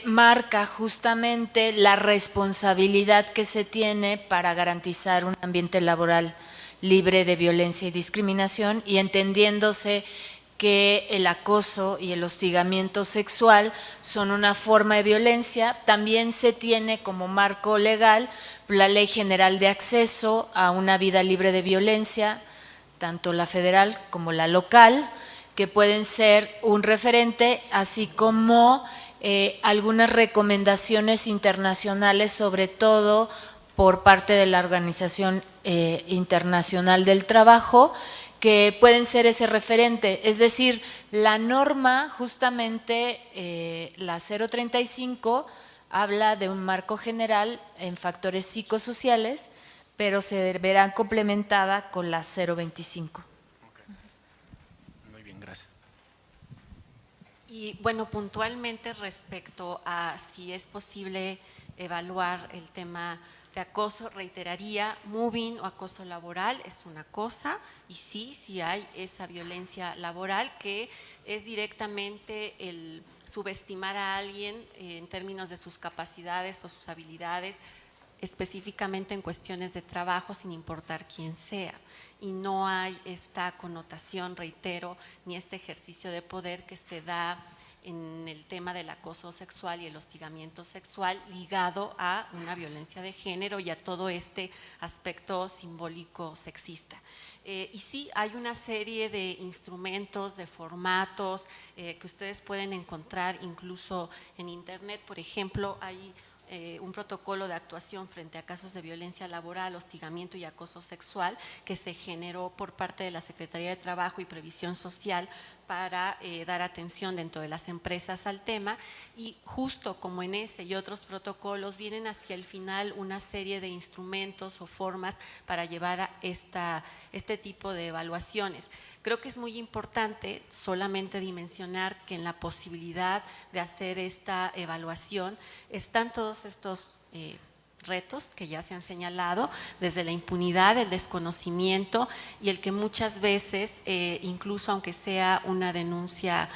marca justamente la responsabilidad que se tiene para garantizar un ambiente laboral libre de violencia y discriminación, y entendiéndose que el acoso y el hostigamiento sexual son una forma de violencia. También se tiene como marco legal la Ley General de Acceso a una Vida Libre de Violencia, tanto la federal como la local, que pueden ser un referente, así como algunas recomendaciones internacionales, sobre todo por parte de la Organización Internacional del Trabajo, que pueden ser ese referente. Es decir, la norma, justamente la 035, habla de un marco general en factores psicosociales, pero se verá complementada con la 025. Muy bien, gracias. Y bueno, puntualmente respecto a si es posible evaluar el tema de acoso, reiteraría, mobbing o acoso laboral es una cosa, y sí hay esa violencia laboral que es directamente el subestimar a alguien en términos de sus capacidades o sus habilidades, específicamente en cuestiones de trabajo, sin importar quién sea. Y no hay esta connotación, reitero, ni este ejercicio de poder que se da en el tema del acoso sexual y el hostigamiento sexual ligado a una violencia de género y a todo este aspecto simbólico sexista. Y sí, hay una serie de instrumentos, de formatos que ustedes pueden encontrar incluso en internet. Por ejemplo, hay un protocolo de actuación frente a casos de violencia laboral, hostigamiento y acoso sexual que se generó por parte de la Secretaría de Trabajo y Previsión Social para dar atención dentro de las empresas al tema, y justo como en ese y otros protocolos vienen hacia el final una serie de instrumentos o formas para llevar a este tipo de evaluaciones. Creo que es muy importante solamente dimensionar que en la posibilidad de hacer esta evaluación están todos estos retos que ya se han señalado, desde la impunidad, el desconocimiento y el que muchas veces, incluso aunque sea una denuncia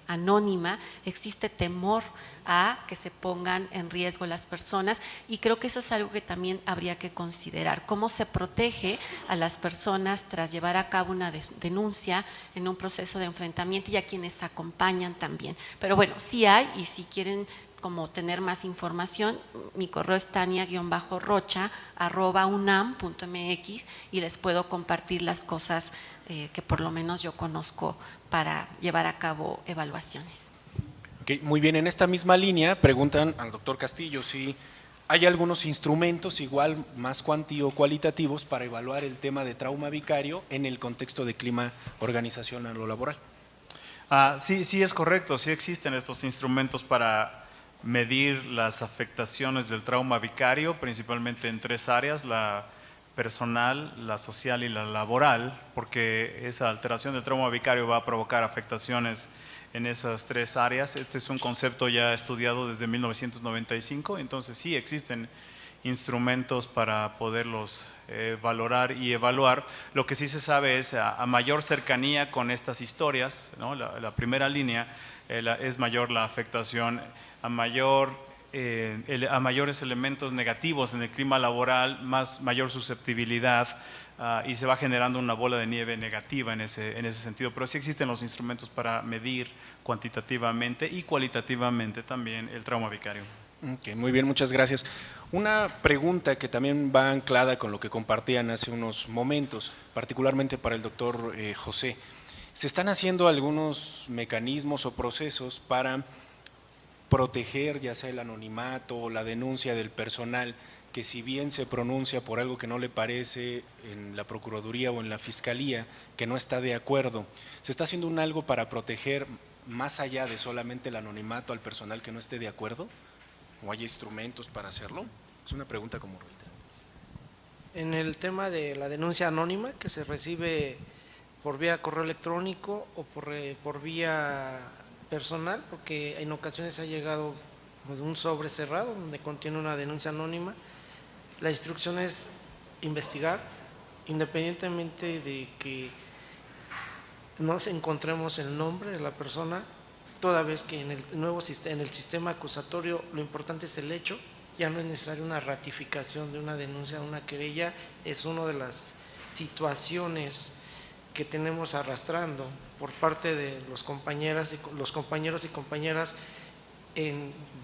anónima, existe temor a que se pongan en riesgo las personas, y creo que eso es algo que también habría que considerar, cómo se protege a las personas tras llevar a cabo una denuncia en un proceso de enfrentamiento y a quienes acompañan también. Pero bueno, sí hay, y si quieren como tener más información, mi correo es tania-rocha@unam.mx y les puedo compartir las cosas que por lo menos yo conozco para llevar a cabo evaluaciones. Okay, muy bien, en esta misma línea preguntan al doctor Castillo si hay algunos instrumentos igual más cualitativos para evaluar el tema de trauma vicario en el contexto de clima organizacional o laboral. Sí, es correcto, sí existen estos instrumentos para medir las afectaciones del trauma vicario, principalmente en 3 áreas: la personal, la social y la laboral, porque esa alteración del trauma vicario va a provocar afectaciones en esas 3 áreas. Este es un concepto ya estudiado desde 1995, entonces sí existen instrumentos para poderlos valorar y evaluar. Lo que sí se sabe es a mayor cercanía con estas historias, ¿no? La primera línea, es mayor la afectación, a mayores elementos negativos en el clima laboral, mayor susceptibilidad, y se va generando una bola de nieve negativa en ese sentido. Pero sí existen los instrumentos para medir cuantitativamente y cualitativamente también el trauma vicario. Okay, muy bien, muchas gracias. Una pregunta que también va anclada con lo que compartían hace unos momentos, particularmente para el doctor José. ¿Se están haciendo algunos mecanismos o procesos para proteger ya sea el anonimato o la denuncia del personal que, si bien se pronuncia por algo que no le parece en la Procuraduría o en la Fiscalía, que no está de acuerdo, se está haciendo algo para proteger más allá de solamente el anonimato al personal que no esté de acuerdo? ¿O hay instrumentos para hacerlo? Es una pregunta como reitera. En el tema de la denuncia anónima que se recibe por vía correo electrónico o por vía personal, porque en ocasiones ha llegado un sobre cerrado donde contiene una denuncia anónima, la instrucción es investigar, independientemente de que no encontremos el nombre de la persona, toda vez que en el sistema acusatorio lo importante es el hecho, ya no es necesaria una ratificación de una denuncia, una querella. Es una de las situaciones que tenemos arrastrando por parte de los compañeros y compañeras,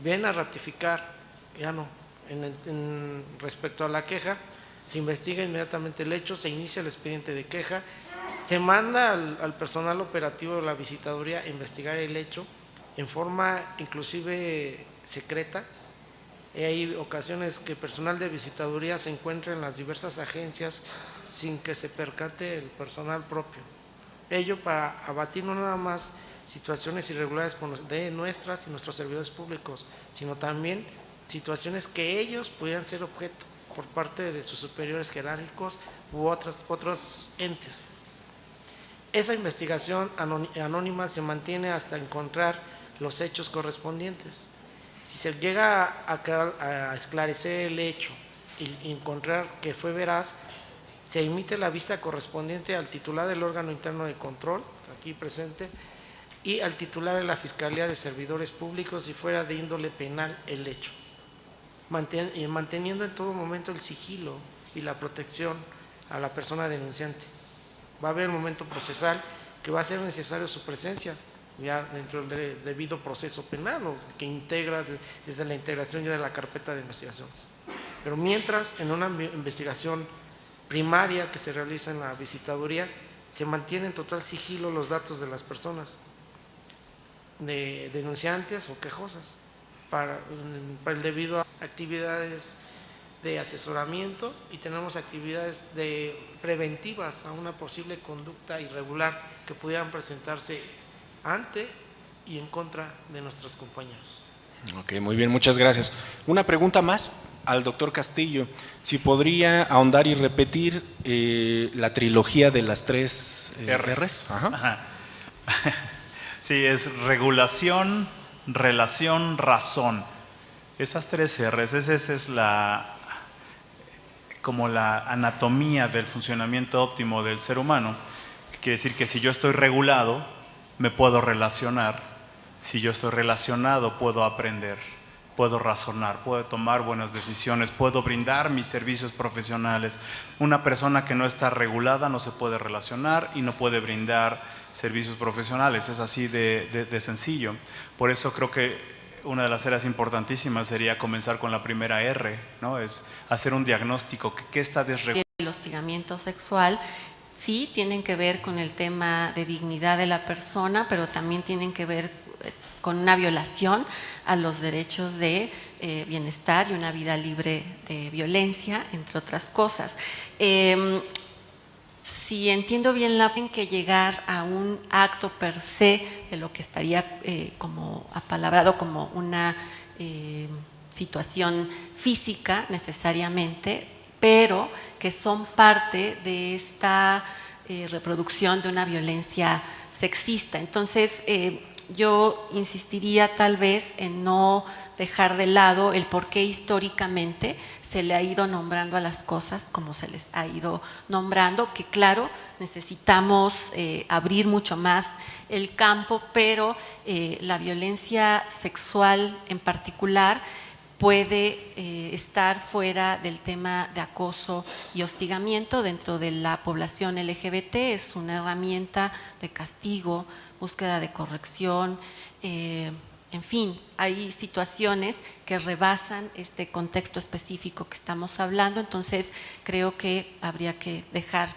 ven a ratificar, ya no, respecto a la queja, se investiga inmediatamente el hecho, se inicia el expediente de queja, se manda al personal operativo de la visitaduría a investigar el hecho en forma inclusive secreta. Hay ocasiones que personal de visitaduría se encuentra en las diversas agencias sin que se percate el personal propio. Ello para abatir no nada más situaciones irregulares de nuestras y nuestros servidores públicos, sino también situaciones que ellos pudieran ser objeto por parte de sus superiores jerárquicos u otros entes. Esa investigación anónima se mantiene hasta encontrar los hechos correspondientes. Si se llega a esclarecer el hecho y encontrar que fue veraz, se emite la vista correspondiente al titular del órgano interno de control, aquí presente, y al titular de la Fiscalía de Servidores Públicos si fuera de índole penal el hecho, manteniendo en todo momento el sigilo y la protección a la persona denunciante. Va a haber un momento procesal que va a ser necesario su presencia ya dentro del debido proceso penal, o que integra desde la integración ya de la carpeta de investigación. Pero mientras, en una investigación primaria que se realiza en la visitaduría, se mantiene en total sigilo los datos de las personas denunciantes o quejosas para el debido a actividades de asesoramiento, y tenemos actividades preventivas a una posible conducta irregular que pudieran presentarse ante y en contra de nuestros compañeros. Ok, muy bien, muchas gracias. Una pregunta más al doctor Castillo, si podría ahondar y repetir la trilogía de las 3 R's. Ajá. Ajá. Sí, es regulación, relación, razón. Esas 3 R's, esa es como la anatomía del funcionamiento óptimo del ser humano. Quiere decir que si yo estoy regulado, me puedo relacionar. Si yo estoy relacionado, puedo aprender, puedo razonar, puedo tomar buenas decisiones, puedo brindar mis servicios profesionales. Una persona que no está regulada no se puede relacionar y no puede brindar servicios profesionales. Es así de sencillo. Por eso creo que una de las áreas importantísimas sería comenzar con la primera R, ¿no? Es hacer un diagnóstico. ¿Qué está desregulado? El hostigamiento sexual sí tienen que ver con el tema de dignidad de la persona, pero también tienen que ver con una violación a los derechos de bienestar y una vida libre de violencia, entre otras cosas. Si entiendo bien, tienen que llegar a un acto per se de lo que estaría como apalabrado como una situación física necesariamente, pero que son parte de esta reproducción de una violencia sexista. Entonces, yo insistiría tal vez en no dejar de lado el por qué históricamente se le ha ido nombrando a las cosas como se les ha ido nombrando, que claro, necesitamos abrir mucho más el campo, pero la violencia sexual en particular puede estar fuera del tema de acoso y hostigamiento dentro de la población LGBT. Es una herramienta de castigo, búsqueda de corrección, en fin, hay situaciones que rebasan este contexto específico que estamos hablando. Entonces creo que habría que dejar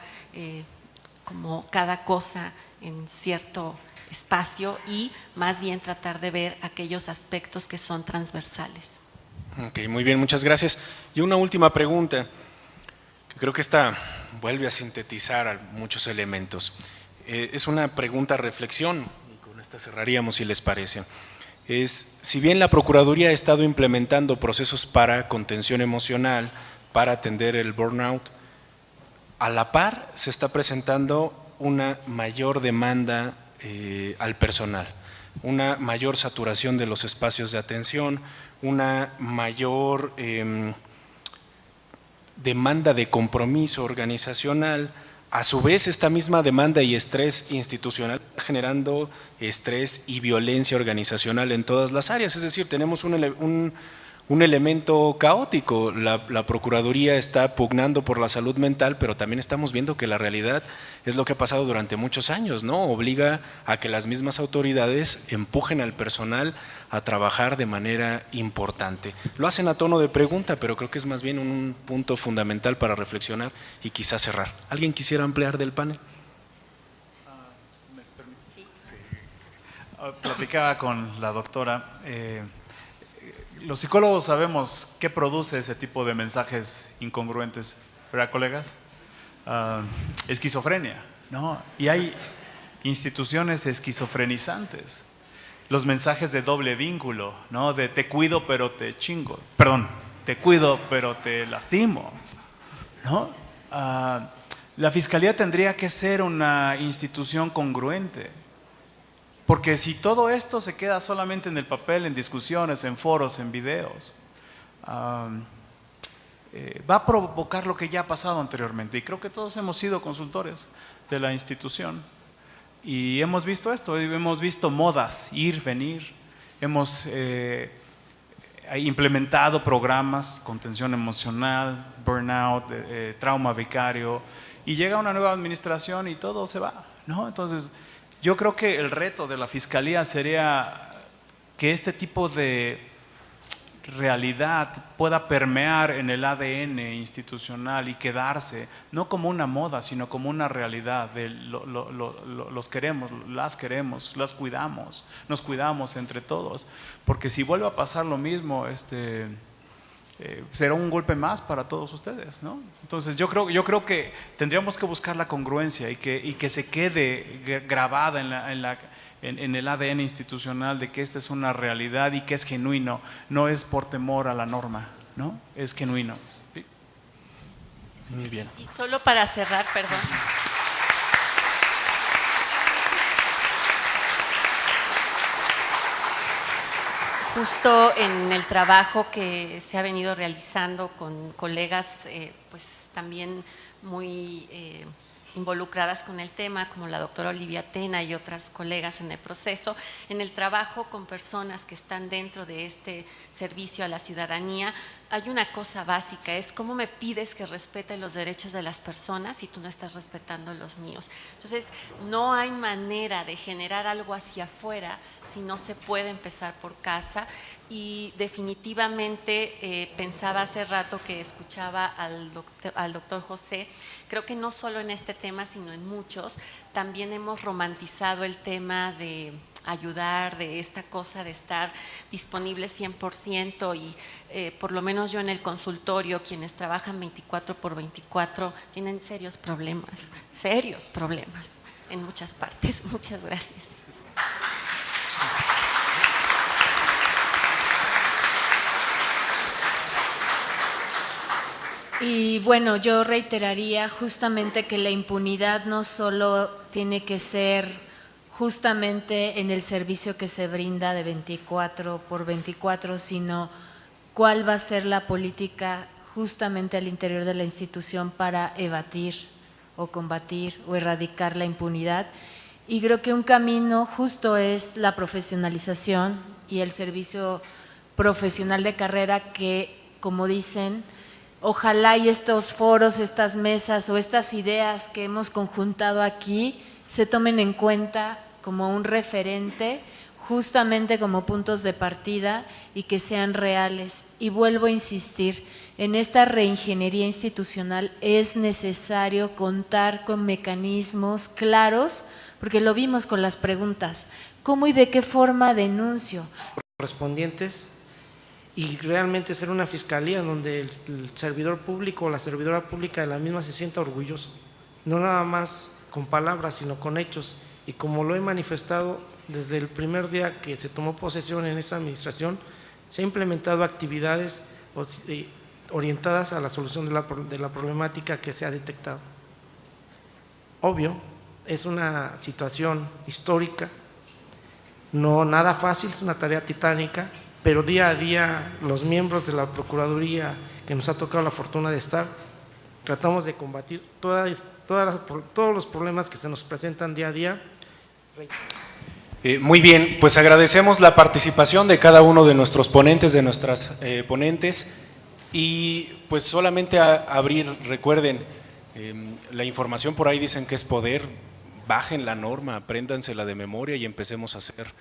como cada cosa en cierto espacio y más bien tratar de ver aquellos aspectos que son transversales. Ok, muy bien, muchas gracias. Y una última pregunta, que creo que esta vuelve a sintetizar muchos elementos. Es una pregunta reflexión, y con esta cerraríamos si les parece. Si bien la Procuraduría ha estado implementando procesos para contención emocional, para atender el burnout, a la par se está presentando una mayor demanda al personal, una mayor saturación de los espacios de atención, una mayor demanda de compromiso organizacional. A su vez, esta misma demanda y estrés institucional está generando estrés y violencia organizacional en todas las áreas. Es decir, tenemos un elemento caótico. La Procuraduría está pugnando por la salud mental, pero también estamos viendo que la realidad es lo que ha pasado durante muchos años, ¿no? Obliga a que las mismas autoridades empujen al personal a trabajar de manera importante. Lo hacen a tono de pregunta, pero creo que es más bien un punto fundamental para reflexionar y quizás cerrar. ¿Alguien quisiera ampliar del panel? Platicaba con la doctora. Los psicólogos sabemos qué produce ese tipo de mensajes incongruentes, ¿verdad, colegas? Esquizofrenia, ¿no? Y hay instituciones esquizofrenizantes. Los mensajes de doble vínculo, ¿no? De te cuido pero te chingo, perdón, te cuido pero te lastimo, ¿no? la Fiscalía tendría que ser una institución congruente. Porque si todo esto se queda solamente en el papel, en discusiones, en foros, en videos, va a provocar lo que ya ha pasado anteriormente. Y creo que todos hemos sido consultores de la institución. Y hemos visto esto, hemos visto modas, ir, venir. Hemos implementado programas, contención emocional, burnout, trauma vicario. Y llega una nueva administración y todo se va, ¿no? Entonces, yo creo que el reto de la Fiscalía sería que este tipo de realidad pueda permear en el ADN institucional y quedarse, no como una moda, sino como una realidad. Los queremos, las cuidamos, nos cuidamos entre todos. Porque si vuelve a pasar lo mismo, será un golpe más para todos ustedes, ¿no? Entonces yo creo que tendríamos que buscar la congruencia y que se quede grabada en el ADN institucional de que esta es una realidad y que es genuino, no es por temor a la norma, ¿no? Es genuino. ¿Sí? Muy bien. Y solo para cerrar, perdón. Justo en el trabajo que se ha venido realizando con colegas, pues también muy involucradas con el tema, como la doctora Olivia Tena y otras colegas en el proceso, en el trabajo con personas que están dentro de este servicio a la ciudadanía, hay una cosa básica, es cómo me pides que respete los derechos de las personas si tú no estás respetando los míos. Entonces, no hay manera de generar algo hacia afuera si no se puede empezar por casa. Y definitivamente pensaba hace rato que escuchaba al doctor José, creo que no solo en este tema, sino en muchos, también hemos romantizado el tema de ayudar, de esta cosa de estar disponible 100% y por lo menos yo en el consultorio, quienes trabajan 24/24 tienen serios problemas en muchas partes. Muchas gracias. Y bueno, yo reiteraría justamente que la impunidad no solo tiene que ser justamente en el servicio que se brinda de 24/24, sino cuál va a ser la política justamente al interior de la institución para evadir o combatir o erradicar la impunidad. Y creo que un camino justo es la profesionalización y el servicio profesional de carrera que, como dicen, ojalá y estos foros, estas mesas o estas ideas que hemos conjuntado aquí se tomen en cuenta como un referente, justamente como puntos de partida y que sean reales. Y vuelvo a insistir, en esta reingeniería institucional es necesario contar con mecanismos claros, porque lo vimos con las preguntas, ¿cómo y de qué forma denuncio? Correspondientes y realmente ser una fiscalía donde el servidor público o la servidora pública de la misma se sienta orgulloso, no nada más con palabras, sino con hechos. Y como lo he manifestado desde el primer día que se tomó posesión en esa administración, se han implementado actividades orientadas a la solución de la problemática que se ha detectado. Obvio, es una situación histórica, no nada fácil, es una tarea titánica, pero día a día los miembros de la Procuraduría que nos ha tocado la fortuna de estar, tratamos de combatir todos los problemas que se nos presentan día a día. Muy bien, pues agradecemos la participación de cada uno de nuestros ponentes, de nuestras ponentes, y pues solamente abrir, recuerden, la información por ahí dicen que es poder, bajen la norma, apréndansela de memoria y empecemos a hacer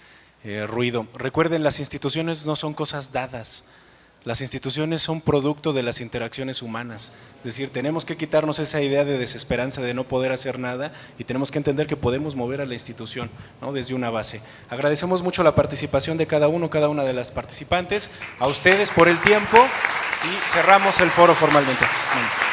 ruido. Recuerden, las instituciones no son cosas dadas, las instituciones son producto de las interacciones humanas, es decir, tenemos que quitarnos esa idea de desesperanza de no poder hacer nada y tenemos que entender que podemos mover a la institución, ¿no? Desde una base. Agradecemos mucho la participación de cada una de las participantes, a ustedes por el tiempo y cerramos el foro formalmente. Bueno.